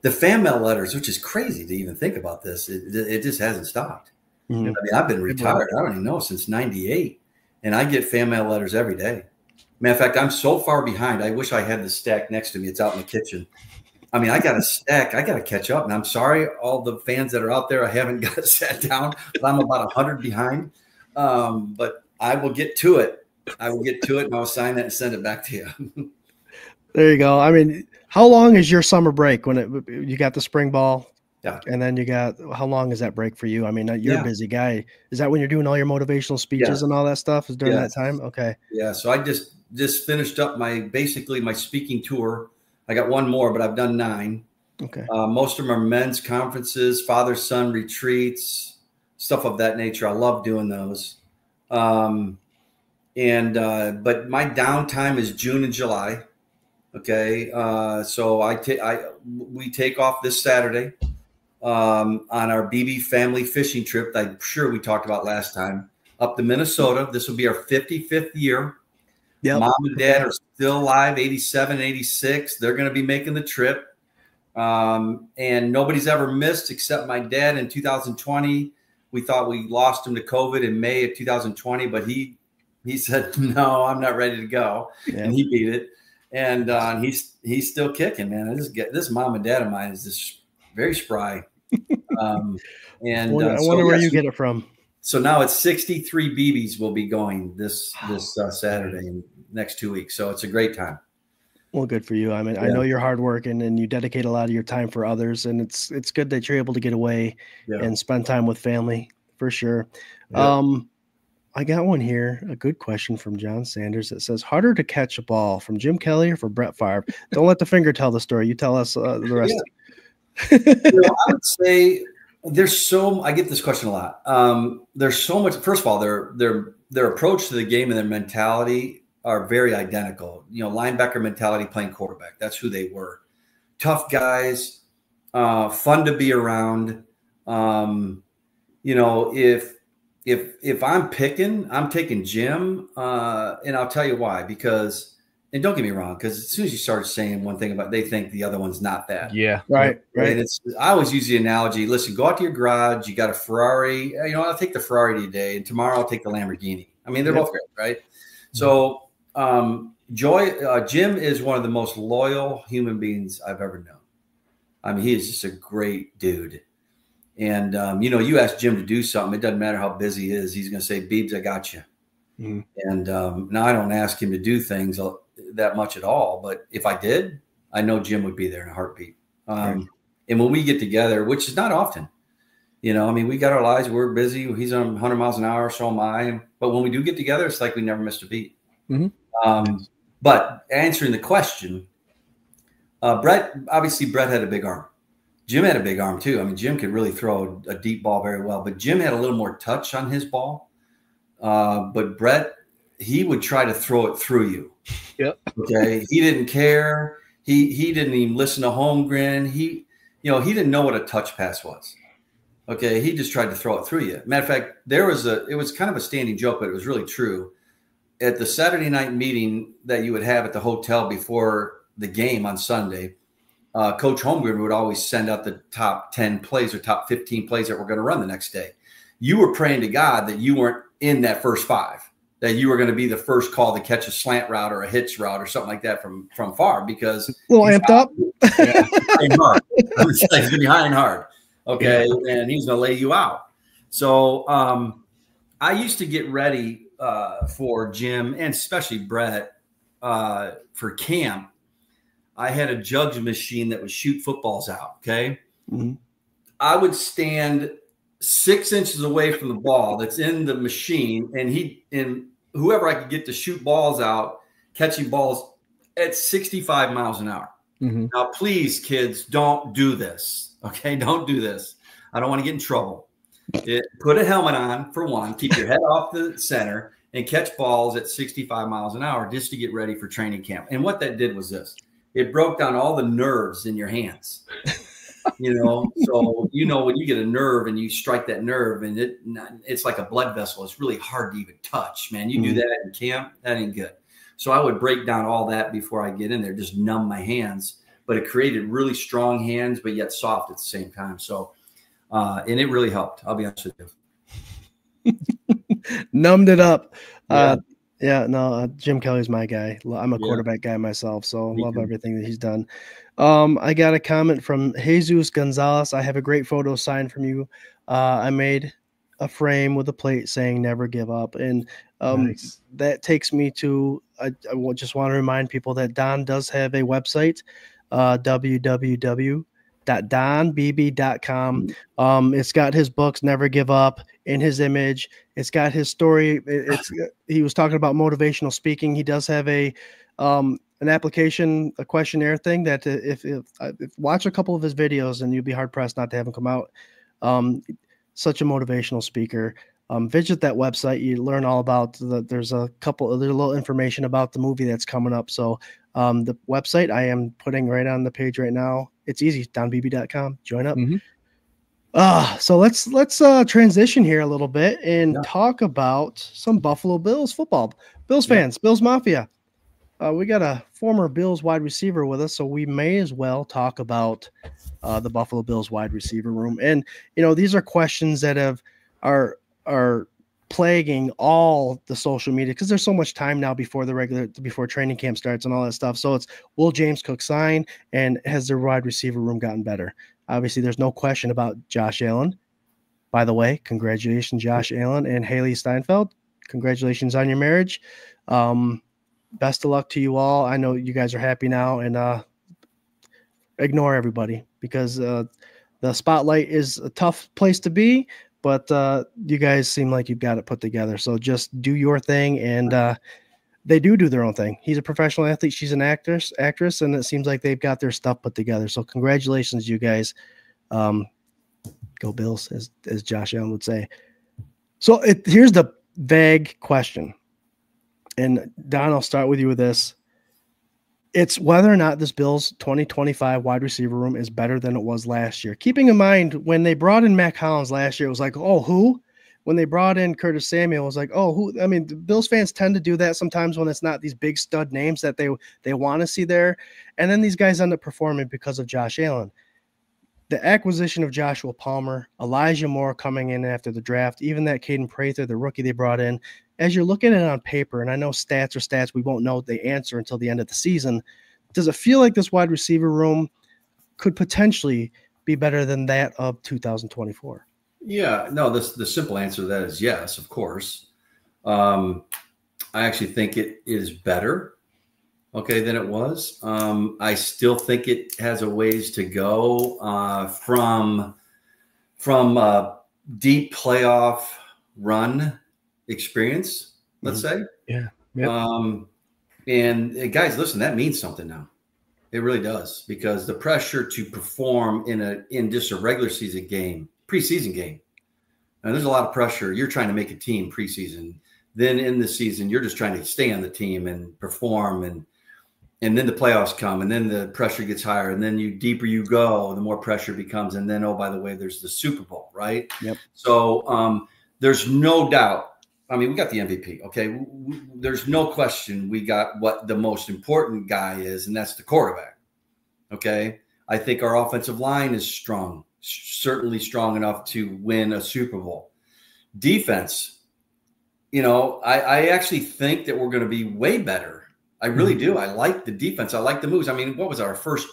the fan mail letters, which is crazy to even think about this, it just hasn't stopped. I mean, I've been retired, I don't even know, since 98, and I get fan mail letters every day. Matter of fact, I'm so far behind. I wish I had the stack next to me. It's out in the kitchen. I mean, I got a stack. I got to catch up. And I'm sorry, all the fans that are out there, I haven't got sat down, but I'm about 100 behind. But I will get to it. And I'll sign that and send it back to you. There you go. I mean, how long is your summer break when you got the spring ball? Yeah. And then how long is that break for you? I mean, you're a busy guy. Is that when you're doing all your motivational speeches and all that stuff? Is during that time? Okay. Yeah. So I just finished up my speaking tour. I got one more, but I've done 9. Okay. Most of them are men's conferences, father-son retreats, stuff of that nature. I love doing those. But my downtime is June and July. Okay. So we take off this Saturday on our Beebe family fishing trip that I'm sure we talked about last time, up to Minnesota. This will be our 55th year. Yep. Mom and dad are still alive, 87, 86. They're going to be making the trip. And nobody's ever missed except my dad in 2020. We thought we lost him to COVID in May of 2020, but he said, no, I'm not ready to go. Yeah. And he beat it. And he's still kicking, man. This mom and dad of mine is just very spry. I wonder where you get it from. So now it's 63 Beebes will be going this Saturday and next 2 weeks. So it's a great time. Well, good for you. I mean, I know you're hardworking and you dedicate a lot of your time for others, and it's good that you're able to get away and spend time with family for sure. Yeah. I got one here, a good question from John Sanders that says, harder to catch a ball, from Jim Kelly or for Brett Favre? Don't let the finger tell the story. You tell us the rest. I would say I get this question a lot. There's so much. First of all, their approach to the game and their mentality are very identical. Linebacker mentality playing quarterback. That's who they were. Tough guys, fun to be around. If I'm picking, I'm taking Jim, and I'll tell you why. Because, and don't get me wrong, because as soon as you start saying one thing they think the other one's not that. Yeah, right. And I always use the analogy. Listen, go out to your garage. You got a Ferrari. I'll take the Ferrari today, and tomorrow I'll take the Lamborghini. I mean, they're both great, right? So, Jim is one of the most loyal human beings I've ever known. I mean, he is just a great dude. And, you ask Jim to do something, it doesn't matter how busy he is. He's going to say, Beebs, I got you. Mm. And now I don't ask him to do things that much at all. But if I did, I know Jim would be there in a heartbeat. Right. And when we get together, which is not often, we got our lives. We're busy. He's on 100 miles an hour. So am I. But when we do get together, it's like we never missed a beat. Mm-hmm. But answering the question, Brett had a big arm. Jim had a big arm too. I mean, Jim could really throw a deep ball very well, but Jim had a little more touch on his ball. But Brett, he would try to throw it through you. Yep. Okay. He didn't care. He didn't even listen to Holmgren. He didn't know what a touch pass was. Okay. He just tried to throw it through you. Matter of fact, it was kind of a standing joke, but it was really true. At the Saturday night meeting that you would have at the hotel before the game on Sunday, Coach Holmgren would always send out the top 10 plays or top 15 plays that we're going to run the next day. You were praying to God that you weren't in that first 5, that you were going to be the first call to catch a slant route or a hitch route or something like that from far, because A little amped up. Yeah, hard. He's going to be high and hard. Okay. Yeah. And he's going to lay you out. So I used to get ready for Jim and especially Brett for camp. I had a jugs machine that would shoot footballs out. Okay. Mm-hmm. I would stand 6 inches away from the ball that's in the machine, and whoever I could get to shoot balls out, catching balls at 65 miles an hour. Mm-hmm. Now, please, kids, don't do this. Okay. Don't do this. I don't want to get in trouble. Put a helmet on for one, keep your head off the center, and catch balls at 65 miles an hour just to get ready for training camp. And what that did was this: it broke down all the nerves in your hands. So when you get a nerve and you strike that nerve, and it's like a blood vessel. It's really hard to even touch, man. You do that in camp, that ain't good. So I would break down all that before I get in there, just numb my hands. But it created really strong hands, but yet soft at the same time. So. And it really helped. I'll be honest with you. Numbed it up. Yeah. Jim Kelly's my guy. I'm a quarterback guy myself, so love everything that he's done. I got a comment from Jesus Gonzalez. I have a great photo signed from you. I made a frame with a plate saying "Never give up," and nice. That takes me to. I just want to remind people that Don does have a website, www.donbeebe.com. It's got his books, Never Give Up, in his image. It's got his story. He was talking about motivational speaking. He does have an application, a questionnaire thing that if watch a couple of his videos and you'd be hard pressed not to have him come out. Such a motivational speaker. Visit that website. You learn all about there's a little information about the movie that's coming up. So the website I am putting right on the page right now. It's easy, donbeebe.com. Join up. Mm-hmm. So let's transition here a little bit and talk about some Buffalo Bills football. Bills fans, Bills Mafia. We got a former Bills wide receiver with us, so we may as well talk about the Buffalo Bills wide receiver room. And these are questions that are plaguing all the social media because there's so much time now before training camp starts and all that stuff. So it's, will James Cook sign, and has their wide receiver room gotten better? Obviously, there's no question about Josh Allen. By the way, congratulations, Josh Allen and Haley Steinfeld. Congratulations on your marriage. Best of luck to you all. I know you guys are happy now, and ignore everybody because the spotlight is a tough place to be. But you guys seem like you've got it put together. So just do your thing, and they do their own thing. He's a professional athlete. She's an actress, and it seems like they've got their stuff put together. So congratulations, you guys. Go Bills, as Josh Allen would say. So here's the vague question. And Don, I'll start with you with this. It's whether or not this Bills 2025 wide receiver room is better than it was last year. Keeping in mind, when they brought in Mac Hollins last year, it was like, oh, who? When they brought in Curtis Samuel, it was like, oh, who? I mean, the Bills fans tend to do that sometimes when it's not these big stud names that they want to see there. And then these guys end up performing because of Josh Allen. The acquisition of Joshua Palmer, Elijah Moore coming in after the draft, even that Caden Prather, the rookie they brought in, as you're looking at it on paper, and I know stats are stats, we won't know the answer until the end of the season. Does it feel like this wide receiver room could potentially be better than that of 2024? Yeah, no, the simple answer to that is yes, of course. I actually think it is better, than it was. I still think it has a ways to go from deep playoff run experience, let's say. Yeah. And guys, listen, that means something now. It really does, because the pressure to perform in just a regular season game, preseason game, and there's a lot of pressure. You're trying to make a team preseason. Then in the season, you're just trying to stay on the team and perform, and then the playoffs come, and then the pressure gets higher, and then deeper you go, the more pressure becomes, and then, oh, by the way, there's the Super Bowl, right? Yep. So there's no doubt. I mean, we got the MVP, okay? There's no question we got what the most important guy is, and that's the quarterback, okay? I think our offensive line is strong, certainly strong enough to win a Super Bowl. Defense, I actually think that we're going to be way better. I really do. I like the defense. I like the moves. I mean, what was our first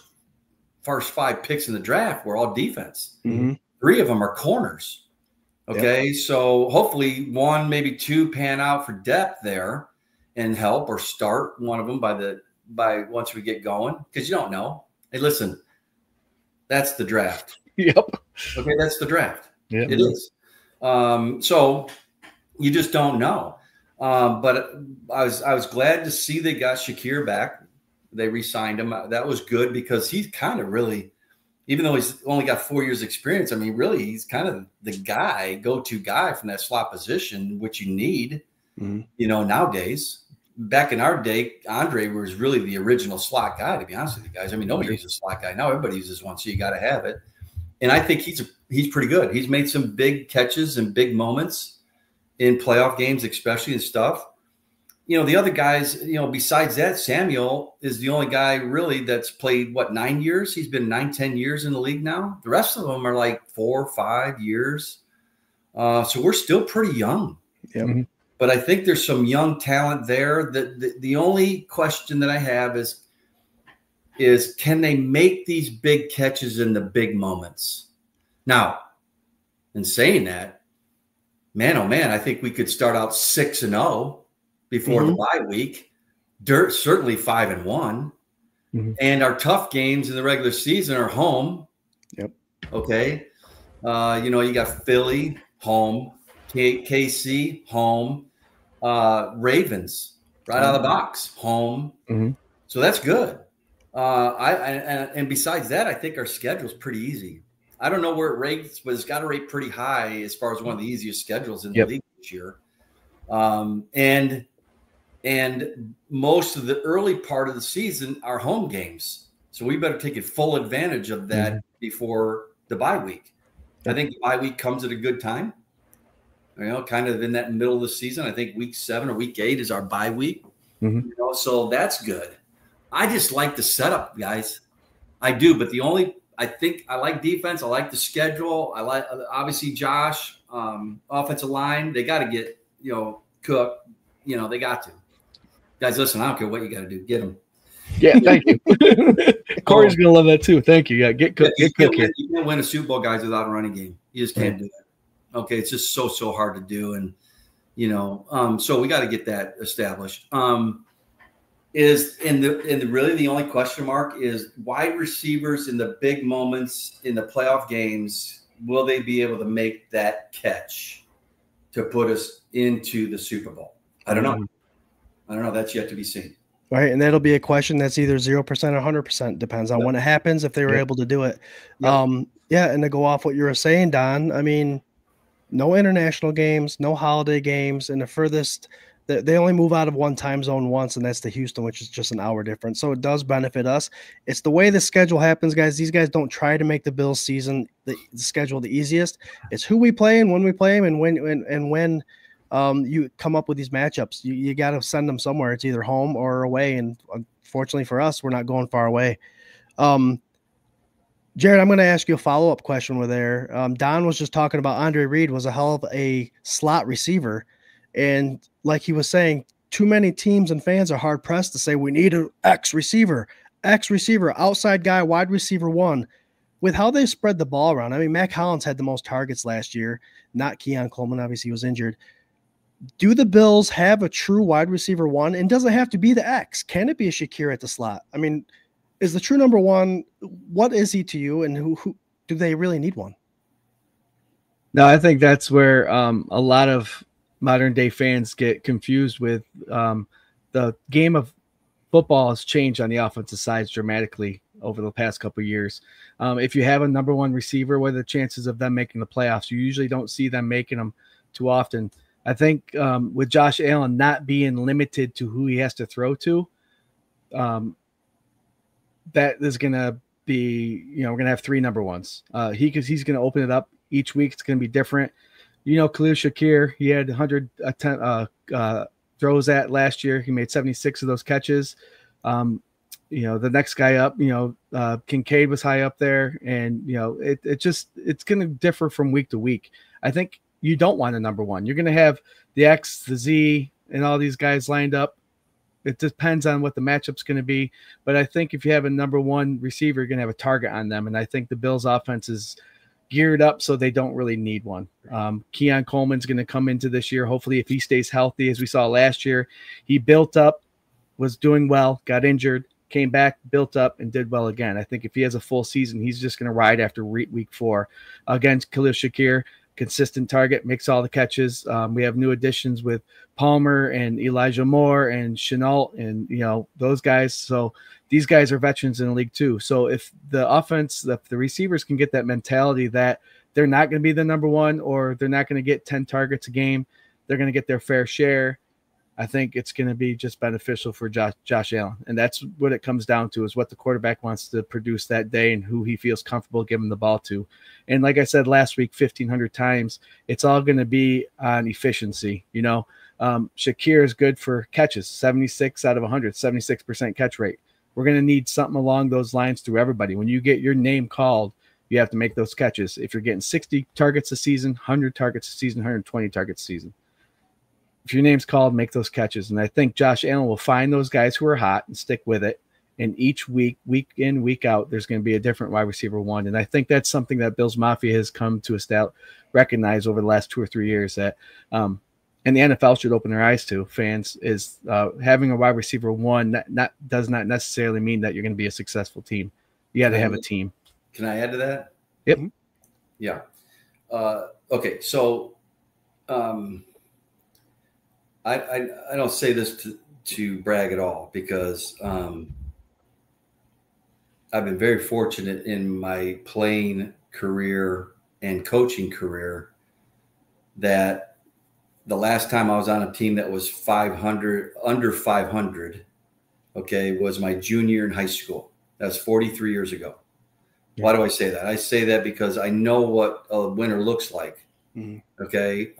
5 picks in the draft were all defense. 3 of them are corners. Okay, so hopefully 1, maybe 2 pan out for depth there and help, or start one of them by once we get going, because you don't know. Hey, listen, that's the draft. Yep. Okay, that's the draft. Yep. It is. So you just don't know. But I was glad to see they got Shakir back. They re-signed him. That was good, because he's kind of really, even though he's only got 4 years experience, I mean, really, he's kind of the go-to guy from that slot position, which you need, nowadays. Back in our day, Andre was really the original slot guy, to be honest with you guys. I mean, nobody uses a slot guy. Now everybody uses one, so you got to have it. And I think he's pretty good. He's made some big catches and big moments in playoff games, especially, and stuff. The other guys, besides that, Samuel is the only guy really that's played, 9 years? He's been 9-10 years in the league now. The rest of them are like 4 or 5 years. So we're still pretty young. Yep. But I think there's some young talent there. The only question that I have is can they make these big catches in the big moments? Now, in saying that, man, oh man, I think we could start out 6-0 before the bye week. Certainly 5-1. And our tough games in the regular season are home. Yep. Okay. You got Philly home, KC home, Ravens right out of the box home. So that's good. And besides that, I think our schedule is pretty easy. I don't know where it rates, but it's got to rate pretty high as far as one of the easiest schedules in the league this year. And most of the early part of the season are home games. So we better take full advantage of that before the bye week. I think the bye week comes at a good time, kind of in that middle of the season. I think week 7 or week 8 is our bye week. So that's good. I just like the setup, guys. I do. But I think I like defense. I like the schedule. I like, obviously, Josh, offensive line. They got to get, Cook. They got to. Guys, listen, I don't care what you got to do. Get them. Yeah, thank you. Corey's going to love that too. Thank you. Yeah, get Cook. You can't win a Super Bowl, guys, without a running game. You just can't do that. Okay, it's just so hard to do. And, so we got to get that established. Really the only question mark is wide receivers in the big moments in the playoff games. Will they be able to make that catch to put us into the Super Bowl? I don't know. That's yet to be seen. Right. And that'll be a question that's either 0% or 100%. Depends on when it happens, if they were able to do it. And to go off what you were saying, Don, I mean, no international games, no holiday games, and the furthest they only move out of one time zone once, and that's to Houston, which is just an hour difference. So it does benefit us. It's the way the schedule happens, guys. These guys don't try to make the Bills season, the schedule, the easiest. It's who we play and when we play them, and when you come up with these matchups. You got to send them somewhere. It's either home or away, and unfortunately for us, we're not going far away. Jared, I'm going to ask you a follow-up question with there. Don was just talking about Andre Reed was a hell of a slot receiver. And like he was saying, too many teams and fans are hard-pressed to say we need an X receiver, outside guy, wide receiver 1. With how they spread the ball around, I mean, Mac Hollins had the most targets last year, not Keon Coleman. Obviously, he was injured. Do the Bills have a true wide receiver 1? And does it have to be the X? Can it be a Shakir at the slot? I mean, is the true number 1, what is he to you, and who do they really need one? No, I think that's where a lot of modern day fans get confused with the game of football has changed on the offensive side dramatically over the past couple of years. If you have a number one receiver, what are the chances of them making the playoffs? You usually don't see them making them too often. I think with Josh Allen not being limited to who he has to throw to, that is going to be, we're going to have 3 number ones. He's going to open it up each week. It's going to be different. Khalil Shakir, he had 100 throws at last year. He made 76 of those catches. The next guy up, Kincaid was high up there, and it's going to differ from week to week. I think you don't want a number one. You're going to have the X, the Z, and all these guys lined up. It depends on what the matchup's going to be, but I think if you have a number one receiver, you're going to have a target on them, and I think the Bills' offense is geared up so they don't really need one. Keon Coleman's going to come into this year. Hopefully, if he stays healthy, as we saw last year, he built up, was doing well, got injured, came back, built up, and did well again. I think if he has a full season, he's just going to ride after week 4. Against Khalil Shakir, consistent target, makes all the catches. We have new additions with Palmer and Elijah Moore and Chenault and, those guys. So these guys are veterans in the league too. So if the offense, the receivers can get that mentality that they're not going to be the number one, or they're not going to get 10 targets a game, they're going to get their fair share, I think it's going to be just beneficial for Josh Allen. And that's what it comes down to, is what the quarterback wants to produce that day and who he feels comfortable giving the ball to. And like I said last week, 1,500 times, it's all going to be on efficiency. Shakir is good for catches, 76 out of 100, 76% catch rate. We're going to need something along those lines through everybody. When you get your name called, you have to make those catches. If you're getting 60 targets a season, 100 targets a season, 120 targets a season, if your name's called, make those catches. And I think Josh Allen will find those guys who are hot and stick with it. And each week in, week out, there's going to be a different wide receiver one. And I think that's something that Bills Mafia has come to recognize over the last 2 or 3 years, that and the NFL should open their eyes to, fans, is having a wide receiver one does not necessarily mean that you're going to be a successful team. You got to have a team. Can I add to that? Yep. Yeah. Okay. So I don't say this to brag at all, because I've been very fortunate in my playing career and coaching career that the last time I was on a team that was under 500, was my junior in high school. That's 43 years ago. Yeah. Why do I say that? I say that because I know what a winner looks like. Mm-hmm. Okay.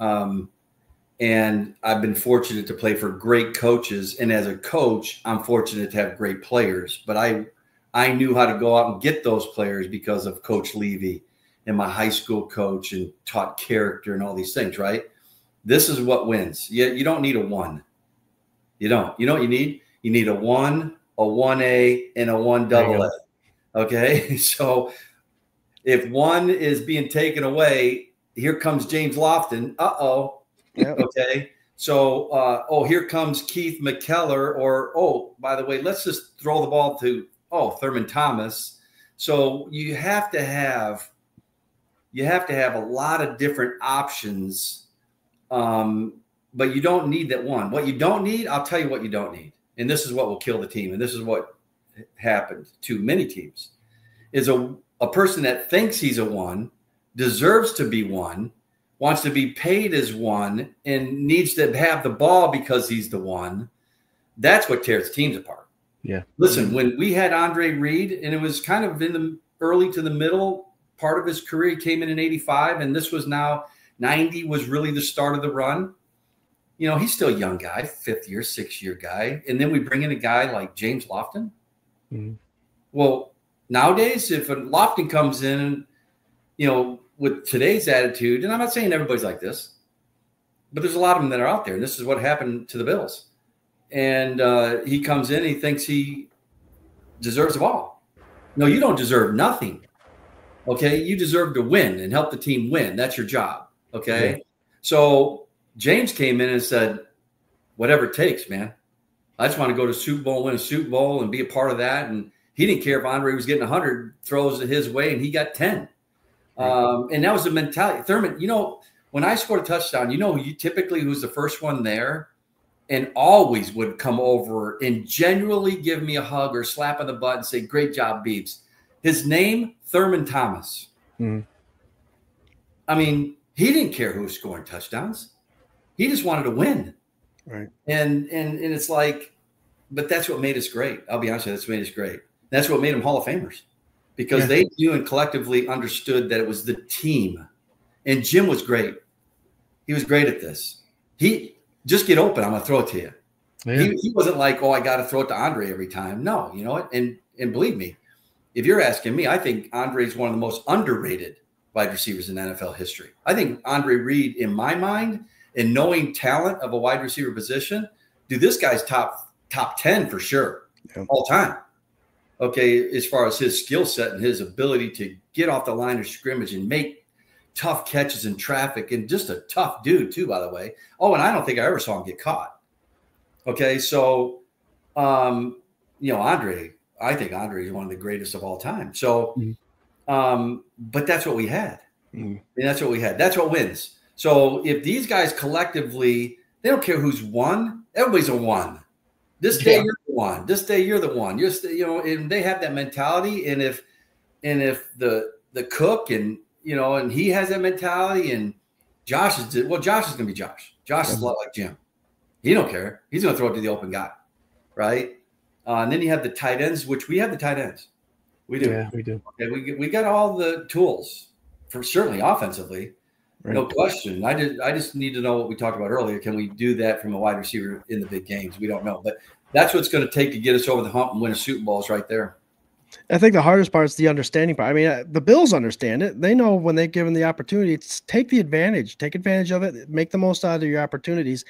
And I've been fortunate to play for great coaches. And as a coach, I'm fortunate to have great players. But I knew how to go out and get those players because of Coach Levy and my high school coach, and taught character and all these things, right? This is what wins. You don't need a 1. You don't. You know what you need? You need a 1, a 1A, and a 1 double A. Okay? So if 1 is being taken away, here comes James Lofton. Uh-oh. Yep. Okay. So, here comes Keith McKellar, or, by the way, let's just throw the ball to, Thurman Thomas. So you have to have a lot of different options. But you don't need that one. What you don't need, I'll tell you what you don't need. And this is what will kill the team. And this is what happened to many teams, is a person that thinks he's a 1, deserves to be 1, wants to be paid as 1, and needs to have the ball because he's the 1. That's what tears teams apart. Yeah. Listen, when we had Andre Reed, and it was kind of in the early to the middle part of his career, he came in 85, and this was now 90 was really the start of the run. He's still a young guy, 5th year, 6th year guy. And then we bring in a guy like James Lofton. Mm-hmm. Well, nowadays, if a Lofton comes in, with today's attitude, and I'm not saying everybody's like this, but there's a lot of them that are out there. And this is what happened to the Bills. And he comes in, he thinks he deserves the ball. No, you don't deserve nothing. Okay. You deserve to win and help the team win. That's your job. Okay. Yeah. So James came in and said, whatever it takes, man. I just want to go to Super Bowl, win a Super Bowl, and be a part of that. And he didn't care if Andre was getting 100 throws his way, and he got 10. And that was the mentality. Thurman, when I scored a touchdown, who's the first one there? and always would come over and genuinely give me a hug or slap on the butt and say, "Great job, Beebs." His name, Thurman Thomas. I mean, he didn't care who was scoring touchdowns. He just wanted to win. Right. And it's like, but that's what made us great. I'll be honest with you, that's what made us great. That's what made them Hall of Famers, because they knew and collectively understood that it was the team. And Jim was great. He was great at this. He just get open. I'm going to throw it to you. Yeah. He wasn't like, oh, I got to throw it to Andre every time. No, you know what? And believe me, if you're asking me, I think Andre is one of the most underrated wide receivers in NFL history. I think Andre Reed, in my mind, and knowing talent of a wide receiver position, dude, this guy's top 10 for sure, all time. Okay, as far as his skill set and his ability to get off the line of scrimmage and make tough catches in traffic, and just a tough dude too, by the way. Oh, and I don't think I ever saw him get caught. Okay, so, Andre, I think Andre is one of the greatest of all time. So, but that's what we had. And that's what we had. That's what wins. So if these guys collectively, they don't care who's won. Everybody's a one. This day you're the one. This day you're the one. And they have that mentality. And if the cook and he has that mentality, and Josh is going to be Josh. Josh is a lot like Jim. He don't care. He's going to throw it to the open guy, right? And then you have the tight ends, which we have the tight ends. We do. Yeah, we do. Okay, we got all the tools for certainly offensively. Right. No question. I just need to know what we talked about earlier. Can we do that from a wide receiver in the big games? We don't know. But that's what's going to take to get us over the hump and win a Super Bowl is right there. I think the hardest part is the understanding part. I mean, the Bills understand it. They know when they're given the opportunity, take advantage of it, make the most out of your opportunities.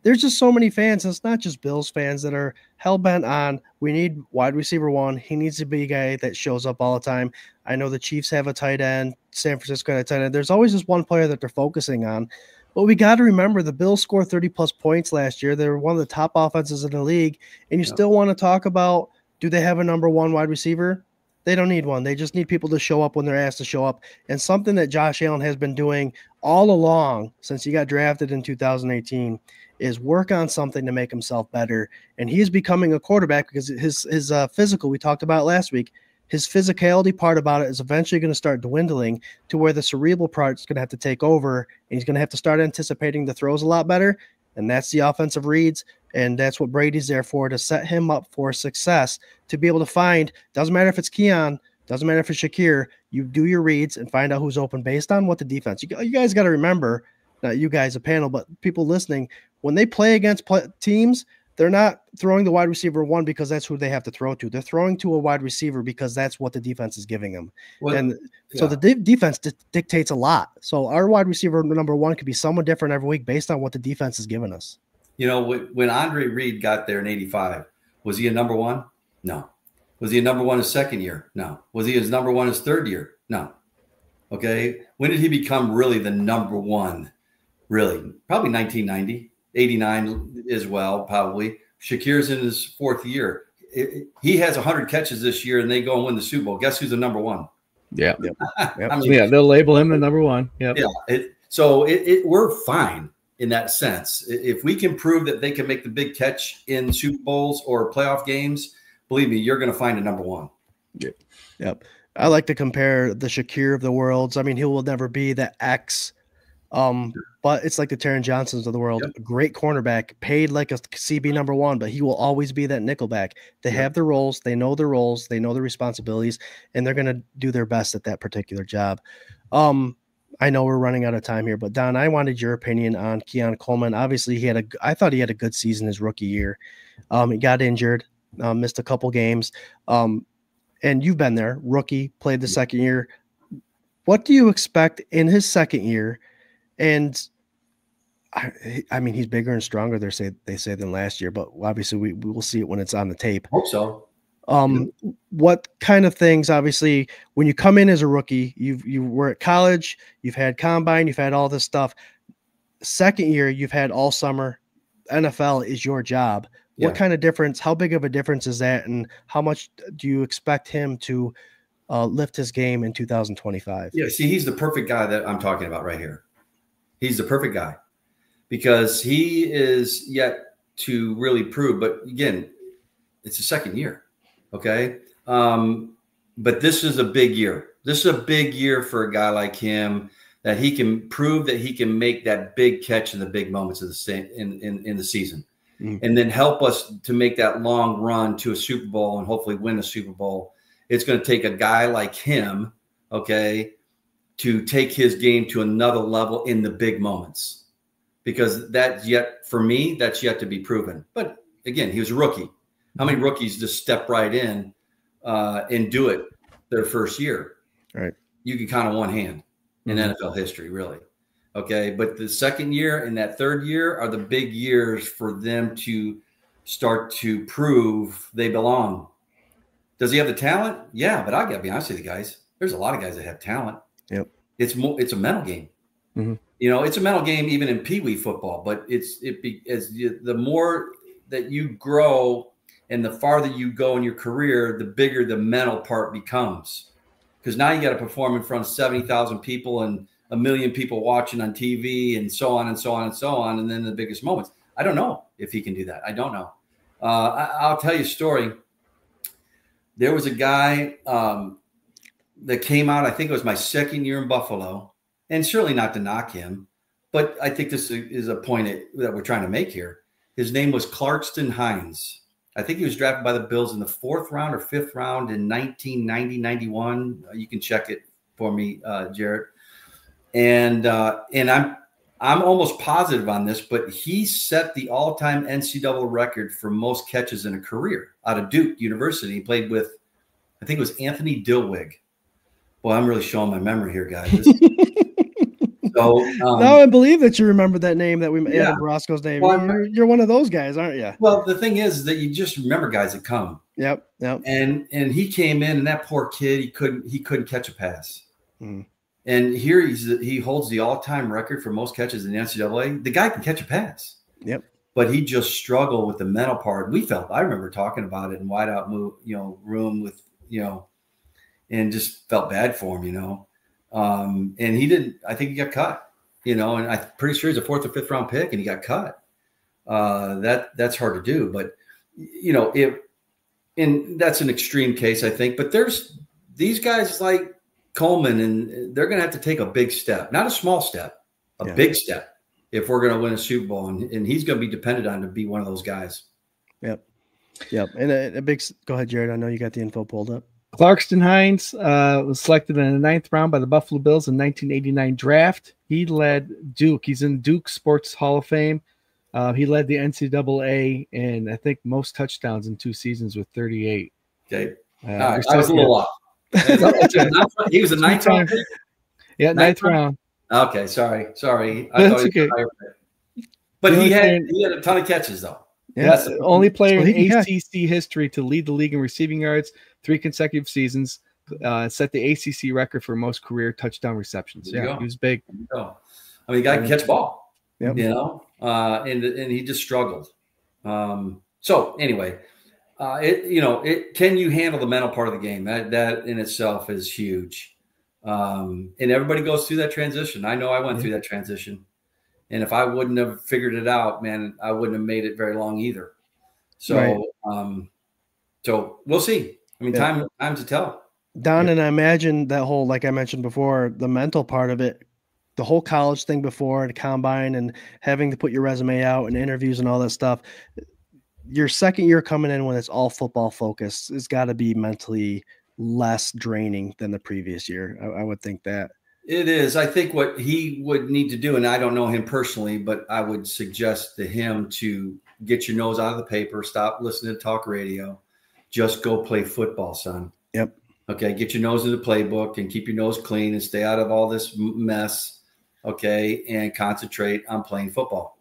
There's just so many fans, and it's not just Bills fans, that are hell-bent on, we need wide receiver one. He needs to be a guy that shows up all the time. I know the Chiefs have a tight end, San Francisco had a tight end. There's always just one player that they're focusing on. But we got to remember the Bills scored 30-plus points last year. They were one of the top offenses in the league, and you still want to talk about, do they have a number one wide receiver? They don't need one. They just need people to show up when they're asked to show up. And something that Josh Allen has been doing all along since he got drafted in 2018 is work on something to make himself better. And he is becoming a quarterback because his physical, we talked about last week, his physicality part about it is eventually going to start dwindling to where the cerebral part is going to have to take over, and he's going to have to start anticipating the throws a lot better. And that's the offensive reads. And that's what Brady's there for, to set him up for success, to be able to find, doesn't matter if it's Keon, doesn't matter if it's Shakir, you do your reads and find out who's open based on what the defense. You guys got to remember, not you guys, a panel, but people listening, when they play against teams, they're not throwing the wide receiver one because that's who they have to throw to. They're throwing to a wide receiver because that's what the defense is giving them. So the defense dictates a lot. So our wide receiver number one could be someone different every week based on what the defense is giving us. When Andre Reed got there in 85, was he a number one? No. Was he a number one his second year? No. Was he his number one his third year? No. Okay. When did he become really the number one? Really? Probably 1990, 89 as well, probably. Shakir's in his fourth year. He has 100 catches this year, and they go and win the Super Bowl. Guess who's the number one? Yeah. I mean, they'll label him the number one. Yep. Yeah. We're fine in that sense. If we can prove that they can make the big catch in Super Bowls or playoff games, believe me, you're going to find a number one. Yep. I like to compare the Shakir of the worlds. I mean, he will never be the X, but it's like the Taron Johnsons of the world. Yep. Great cornerback, paid like a CB number one, but he will always be that nickelback. They have their roles, they know their roles, they know their responsibilities, and they're going to do their best at that particular job. I know we're running out of time here, but Don, I wanted your opinion on Keon Coleman. Obviously, I thought he had a good season his rookie year. He got injured, missed a couple games. And you've been there, rookie, played the second year. What do you expect in his second year? And I mean, he's bigger and stronger, they say, than last year, but obviously we will see it when it's on the tape. Hope so. What kind of things, obviously, when you come in as a rookie, you were at college, you've had combine, you've had all this stuff. Second year, you've had all summer. NFL is your job. What kind of difference, how big of a difference is that? And how much do you expect him to lift his game in 2025? Yeah. See, he's the perfect guy that I'm talking about right here. He's the perfect guy because he is yet to really prove. But again, it's the second year. Okay. But this is a big year. This is a big year for a guy like him, that he can prove that he can make that big catch in the big moments of the in the season, and then help us to make that long run to a Super Bowl and hopefully win a Super Bowl. It's going to take a guy like him, okay, to take his game to another level in the big moments, because that's yet to be proven. But again, he was a rookie. How many rookies just step right in and do it their first year? Right. You can count on one hand in NFL history, really. Okay. But the second year and that third year are the big years for them to start to prove they belong. Does he have the talent? Yeah, but I got to be honest with you guys. There's a lot of guys that have talent. Yep. It's a mental game. You know, it's a mental game even in Pee Wee football. But the more that you grow and the farther you go in your career, the bigger the mental part becomes. Because now you got to perform in front of 70,000 people and 1 million people watching on TV and so on and so on and so on. And then the biggest moments. I don't know if he can do that. I don't know. I'll tell you a story. There was a guy that came out, I think it was my second year in Buffalo, and certainly not to knock him, but I think this is a point that we're trying to make here. His name was Clarkston Hines. I think he was drafted by the Bills in the 4th round or 5th round in 1990-91. You can check it for me, Jarrett. And I'm almost positive on this, but he set the all-time NCAA record for most catches in a career out of Duke University. He played with, I think it was Anthony Dilweg. Boy, I'm really showing my memory here, guys. Now I believe that you remember that name that we added Roscoe's name. Well, you're one of those guys, aren't you? Well, the thing is that you just remember guys that come. Yep. And he came in, and that poor kid, he couldn't catch a pass. And here he holds the all-time record for most catches in the NCAA. The guy can catch a pass. Yep. But he just struggled with the mental part. I remember talking about it in wideout room with, and just felt bad for him, and he didn't. I think he got cut, and I'm pretty sure he's a 4th or 5th round pick, and he got cut. That's hard to do, but and that's an extreme case, I think. But there's these guys like Coleman, and they're going to have to take a big step, not a small step, a big step, if we're going to win a Super Bowl, and he's going to be depended on to be one of those guys. Yep. And a big. Go ahead, Jared. I know you got the info pulled up. Clarkston Hines was selected in the 9th round by the Buffalo Bills in 1989 draft. He led Duke. He's in Duke Sports Hall of Fame. He led the NCAA in, I think, most touchdowns in 2 seasons with 38. Okay. I was a little off. He was a 9th round pick? Yeah, 9th round. Okay, sorry. That's okay. But he had a ton of catches, though. Yeah, that's the only player in ACC history to lead the league in receiving yards 3 consecutive seasons. Set the ACC record for most career touchdown receptions. Yeah, he was big. I mean, the guy can catch a ball. Yep. And he just struggled. So anyway, can you handle the mental part of the game? That in itself is huge. And everybody goes through that transition. I know I went through that transition. And if I wouldn't have figured it out, man, I wouldn't have made it very long either. So, so we'll see. I mean, time to tell. Don, and I imagine that whole, like I mentioned before, the mental part of it, the whole college thing before the combine and having to put your resume out and interviews and all that stuff. Your second year coming in when it's all football focused, it's got to be mentally less draining than the previous year. I would think that. It is. I think what he would need to do, and I don't know him personally, but I would suggest to him to get your nose out of the paper, stop listening to talk radio, just go play football, son. Yep. Okay. Get your nose in the playbook and keep your nose clean and stay out of all this mess. Okay. And concentrate on playing football.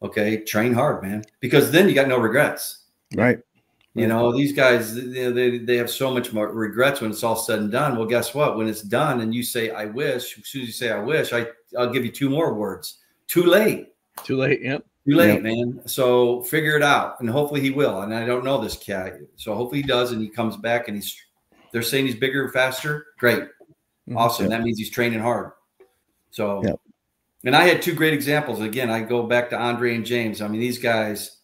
Okay. Train hard, man, because then you got no regrets. Right. These guys, they have so much more regrets when it's all said and done. Well, guess what? When it's done and you say, I wish, as soon as you say, I wish, I'll give you 2 more words. Too late. Yep. Too late, man. So figure it out. And hopefully he will. And I don't know this cat. So hopefully he does. And he comes back and they're saying he's bigger and faster. Great. Awesome. That means he's training hard. So, and I had 2 great examples. Again, I go back to Andre and James. I mean, these guys,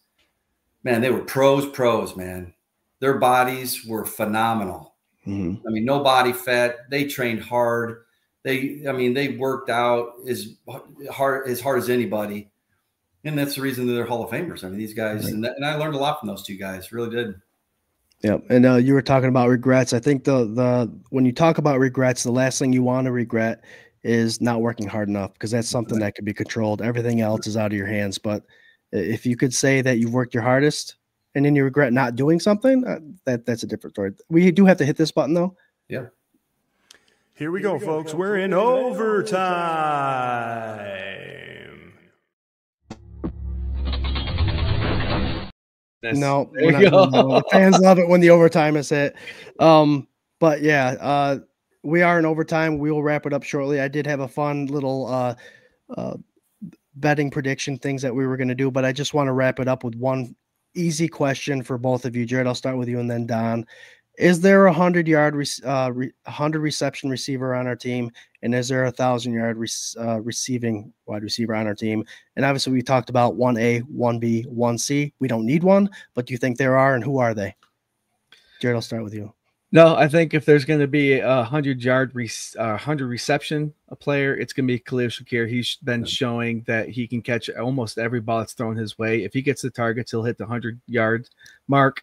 man, they were pros, man. Their bodies were phenomenal. Mm-hmm. I mean, no body fat. They trained hard. They worked out as hard as anybody. And that's the reason that they're Hall of Famers. I mean, these guys, Right. and I learned a lot from those two guys. Really did. Yep. And you were talking about regrets. I think the when you talk about regrets, the last thing you want to regret is not working hard enough, because that's something that can be controlled. Everything else is out of your hands. But if you could say that you've worked your hardest and then you regret not doing something, that's a different story. We do have to hit this button though. Yeah. Here we go, folks. We're in overtime. No, There we're not you doing that go. one. The fans love it when the overtime is hit. But yeah, we are in overtime. We will wrap it up shortly. I did have a fun little betting prediction things that we were going to do, but I just want to wrap it up with one easy question for both of you. Jared, I'll start with you and then Don. Is there 100 reception receiver on our team? And is there 1,000-yard receiving wide receiver on our team? And obviously we talked about 1A, 1B, 1C. We don't need one, but do you think there are, and who are they? Jared, I'll start with you. No, I think if there's going to be a 100 reception player, it's going to be Khalil Shakir. He's been showing that he can catch almost every ball that's thrown his way. If he gets the targets, he'll hit the 100-yard mark.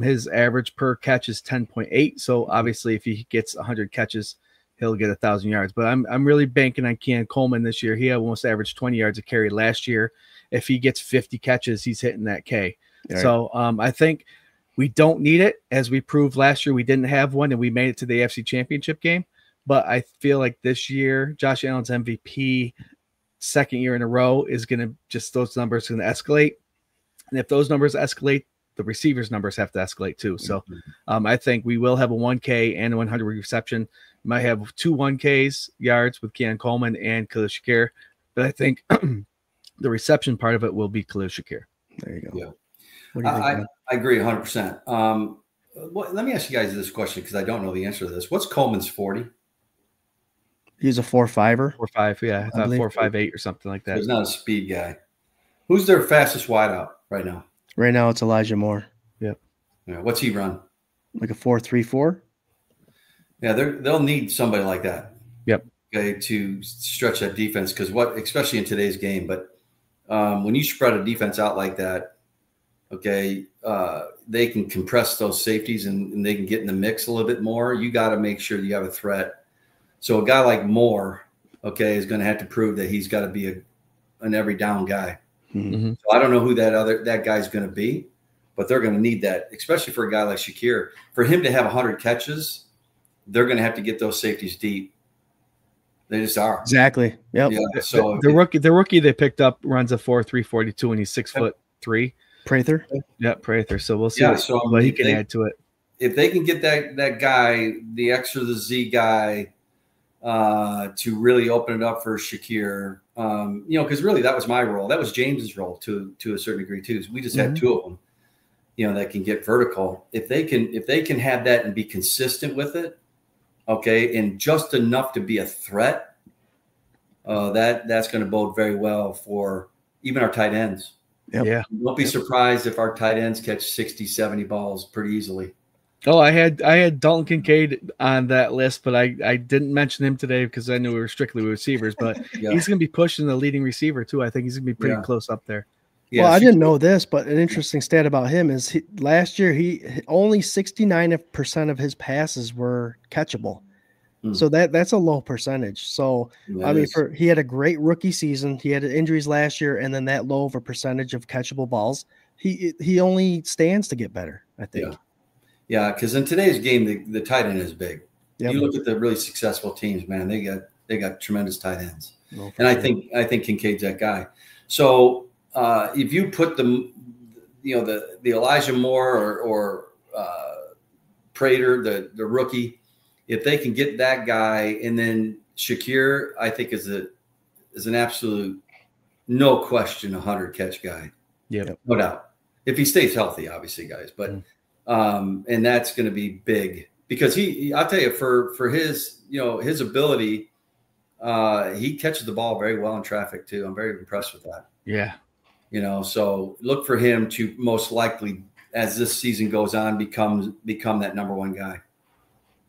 His average per catch is 10.8. So obviously, if he gets 100 catches, he'll get 1,000 yards. But I'm really banking on Keon Coleman this year. He almost averaged 20 yards a carry last year. If he gets 50 catches, he's hitting that K. Right. So I think we don't need it. As we proved last year, we didn't have one, and we made it to the AFC Championship game. But I feel like this year, Josh Allen's MVP, second year in a row, is going to just, those numbers are going to escalate. And if those numbers escalate, the receivers' numbers have to escalate too. So I think we will have a 1K and a 100 reception. We might have 2 1Ks yards with Keon Coleman and Khalil Shakir. But I think the reception part of it will be Khalil Shakir. There you go. Yeah. What do you think, I agree 100%. Let me ask you guys this question, because I don't know the answer to this. What's Coleman's 40? He's a 4.5-er. 4.5, yeah. I thought 4.58 or something like that. So he's not a speed guy. Who's their fastest wideout right now? Right now, it's Elijah Moore. Yep. Yeah, what's he run? Like a 4.34. Yeah, they'll need somebody like that. Yep. Okay, to stretch that defense, because especially in today's game. But when you spread a defense out like that, okay, they can compress those safeties and they can get in the mix a little bit more. You got to make sure that you have a threat. So a guy like Moore, okay, is going to have to prove that he's got to be an every down guy. Mm-hmm. So I don't know who that guy's going to be, but they're going to need that, especially for a guy like Shakir. For him to have 100 catches, they're going to have to get those safeties deep. They just are. Exactly. Yep. Yeah. So the rookie they picked up runs a 4.342, and he's 6'3". Prather. Yeah, Prather. So we'll see what he can add to it. If they can get that guy, the the Z guy, to really open it up for Shakir, because really that was my role. That was James's role to a certain degree too. So we just had 2 of them, that can get vertical. If they can have that and be consistent with it, okay, and just enough to be a threat, that's going to bode very well for even our tight ends. Yep. Yeah. Don't be surprised if our tight ends catch 60, 70 balls pretty easily. Oh, I had Dalton Kincaid on that list, but I didn't mention him today because I knew we were strictly receivers. But he's going to be pushing the leading receiver too. I think he's going to be pretty close up there. Well, I didn't know this, but an interesting stat about him is last year he only 69% of his passes were catchable. So that's a low percentage. So he had a great rookie season. He had injuries last year, and then that low of a percentage of catchable balls. He only stands to get better, I think. Yeah, because in today's game, the tight end is big. Yep. You look at the really successful teams, man. They got tremendous tight ends, and I think Kincaid's that guy. So if you put the Elijah Moore or Prater, the rookie, if they can get that guy, and then Shakir, I think is an absolute, no question, 100 catch guy. Yeah, no doubt. If he stays healthy, obviously, guys. But and that's going to be big because I'll tell you, for his his ability, he catches the ball very well in traffic too. I'm very impressed with that. Yeah. So look for him to most likely, as this season goes on, become that number one guy.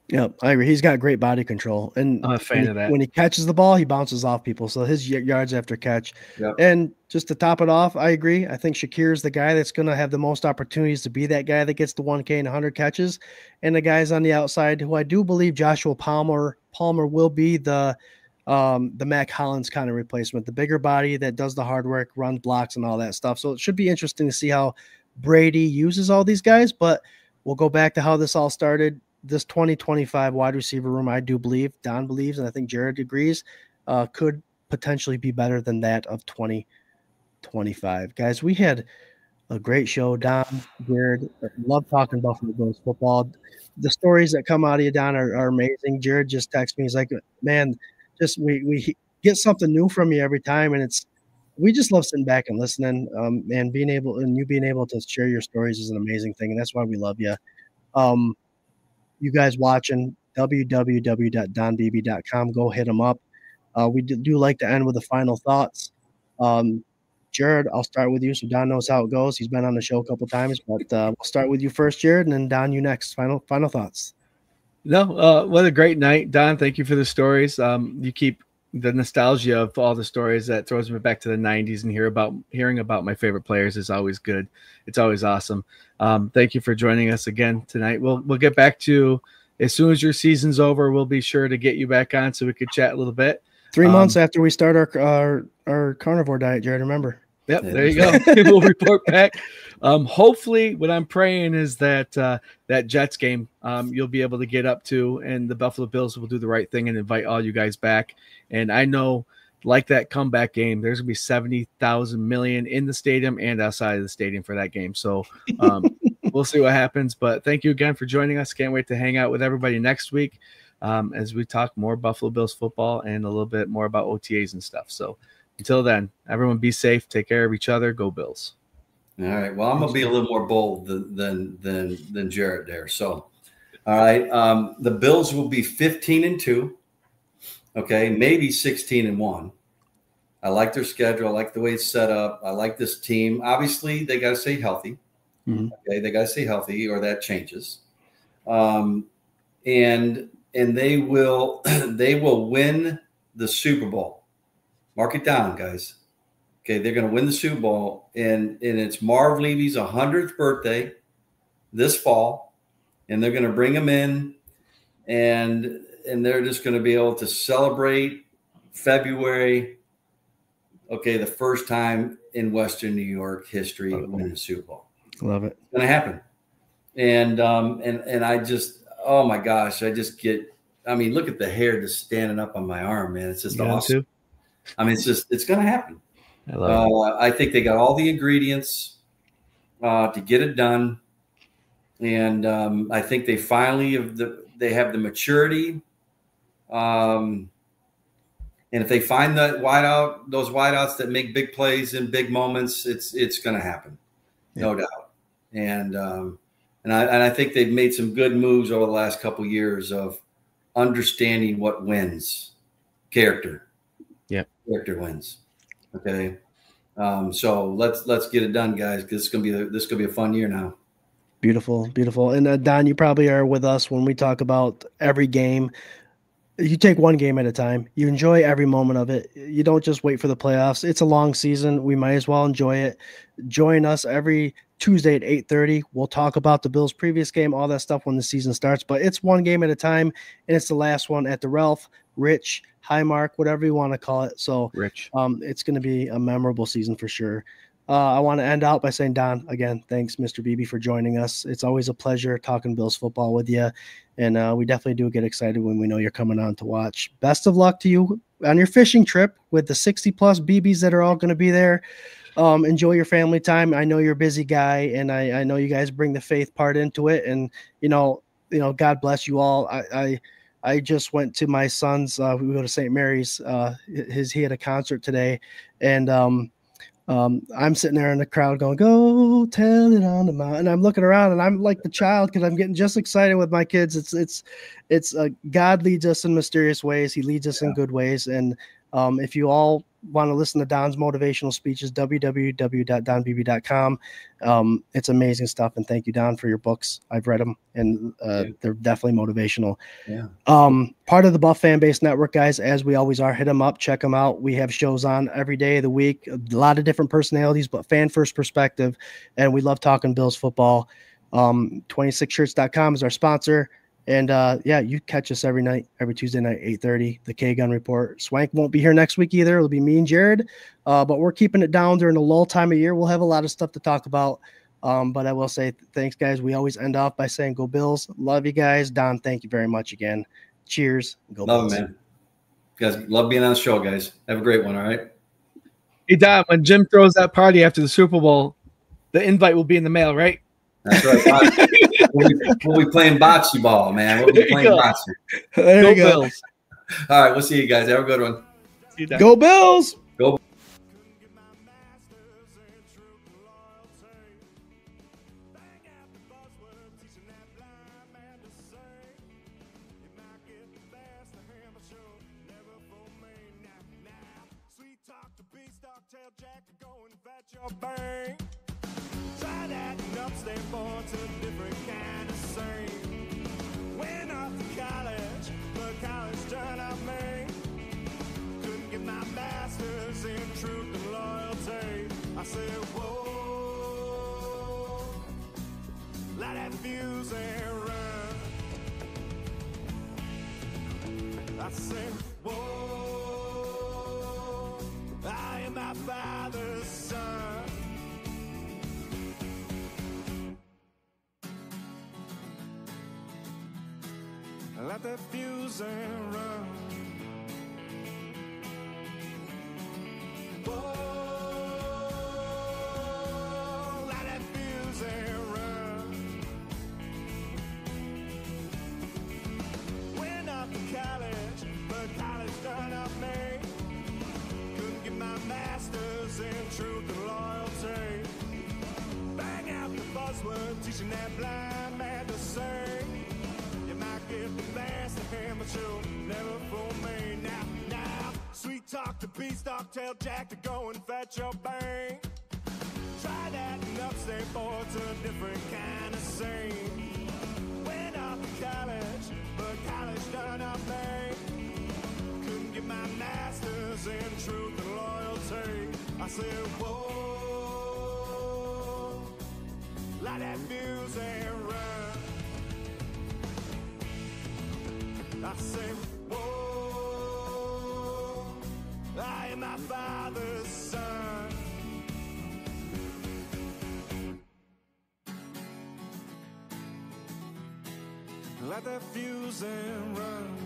Yeah, I agree. He's got great body control, and I'm a fan of that. When he catches the ball, he bounces off people. So his yards after catch. Yep. And just to top it off, I agree. I think Shakir's the guy that's going to have the most opportunities to be that guy that gets the 1K and 100 catches. And the guys on the outside, who I do believe Joshua Palmer will be the Mac Hollins kind of replacement, the bigger body that does the hard work, runs blocks, and all that stuff. So it should be interesting to see how Brady uses all these guys. But we'll go back to how this all started. This 2025 wide receiver room, I do believe, Don believes, and I think Jared agrees, could potentially be better than that of 2025. Guys, we had a great show. Don, Jared, love talking Buffalo Bills football. The stories that come out of you, Don, are amazing. Jared just texted me. He's like, man, just we get something new from you every time, and we just love sitting back and listening, and being able to share your stories is an amazing thing, and that's why we love you. You guys watching, www.donbeebe.com. Go hit them up. We do like to end with the final thoughts. Jared, I'll start with you so Don knows how it goes. He's been on the show a couple times, but we'll start with you first, Jared, and then Don, you next. Final thoughts. No, what a great night, Don. Thank you for the stories. You keep the nostalgia of all the stories. That throws me back to the 90s, and hearing about my favorite players is always good. It's always awesome. Thank you for joining us again tonight. We'll get back to, as soon as your season's over, we'll be sure to get you back on so we could chat a little bit. 3 months after we start our carnivore diet, Jared, remember? Yep, there you go. We'll report back. Hopefully, what I'm praying is that that Jets game you'll be able to get up to, and the Buffalo Bills will do the right thing and invite all you guys back. And I know, like that comeback game, there's gonna be 70,000 million in the stadium and outside of the stadium for that game. So we'll see what happens. But thank you again for joining us. Can't wait to hang out with everybody next week as we talk more Buffalo Bills football and a little bit more about OTAs and stuff. So until then, everyone be safe, take care of each other, go Bills. All right. Well, I'm gonna be a little more bold than Jared there. So, all right, the Bills will be 15-2. Okay, maybe 16-1. I like their schedule. I like the way it's set up. I like this team. Obviously, they got to stay healthy. Mm-hmm. Okay, they got to stay healthy, or that changes. And they will win the Super Bowl. Mark it down, guys. Okay, they're going to win the Super Bowl, and it's Marv Levy's 100th birthday this fall, and they're going to bring him in, and they're just going to be able to celebrate February. Okay, the first time in Western New York history winning the Super Bowl. Love it. It's going to happen, and I just, oh my gosh, I just get. I mean, look at the hair just standing up on my arm, man. It's just awesome. Too? I mean, it's going to happen. I think they got all the ingredients to get it done, and I think they finally have the maturity. And if they find those wideouts that make big plays in big moments, it's going to happen, no doubt. And I think they've made some good moves over the last couple of years of understanding what wins. Character. Yeah, character wins. Okay, so let's get it done, guys, because this is gonna be a fun year now. Beautiful, beautiful. And Don, you probably are with us when we talk about every game. You take one game at a time. You enjoy every moment of it. You don't just wait for the playoffs. It's a long season. We might as well enjoy it. Join us every Tuesday at 8:30. We'll talk about the Bills' previous game, all that stuff when the season starts. But it's one game at a time, and it's the last one at the Ralph, Rich, Highmark, whatever you want to call it. So Rich, it's going to be a memorable season for sure. I want to end out by saying, Don, again, thanks, Mr. Beebe, for joining us. It's always a pleasure talking Bills football with you, and we definitely do get excited when we know you're coming on to watch. Best of luck to you on your fishing trip with the 60-plus Beebes that are all going to be there. Enjoy your family time. I know you're a busy guy, and I know you guys bring the faith part into it, and, God bless you all. I just went to my son's, we go to St. Mary's, he had a concert today, and I'm sitting there in the crowd going, go tell it on the mountain. And I'm looking around and I'm like the child because I'm getting just excited with my kids. It's God leads us in mysterious ways. He leads us in good ways. And if you all want to listen to Don's motivational speeches, www.donbeebe.com. It's amazing stuff. And thank you, Don, for your books. I've read them, and they're definitely motivational. Yeah. Part of the Buff Fan Base Network, guys, as we always are. Hit them up, check them out. We have shows on every day of the week, a lot of different personalities, but fan first perspective. And we love talking Bills football. 26shirts.com is our sponsor. And you catch us every night, every Tuesday night, 8:30, the K-Gun Report. Swank won't be here next week either. It'll be me and Jared. But we're keeping it down during the lull time of year. We'll have a lot of stuff to talk about. But I will say thanks, guys. We always end off by saying go Bills. Love you guys. Don, thank you very much again. Cheers. Go Love Bills. it, man. You guys, love being on the show, guys. Have a great one, all right? Hey, Don, when Jim throws that party after the Super Bowl, the invite will be in the mail, right? That's right. We'll be playing bocce ball, man. We'll be playing bocce. There Go you go. Bills. All right, we'll see you guys. Have a good one. See you, Don. Go Bills. Go. Bang. Try that and up, stay born to a different kind of scene. Went off to college, but college turned out me. Couldn't get my master's in truth and loyalty. I said, whoa, light that fuse and run. I said, whoa, I am my father's son. Let that fuse and run. Whoa, let that fuse and run. Went off to college, but college done up me. Couldn't get my master's in truth and loyalty. Bang out the buzzword, teaching that blind man to sing. Get the best of him, but you'll never fool me now. Sweet talk to Beanstalk, tell Jack to go and fetch your bank. Try that and upstate board's a different kind of scene. Went off to college, but college done up me. Couldn't get my master's in truth and loyalty. I said, whoa, light that fuse and run. I say, whoa, I am my father's son. Let that fuse and run.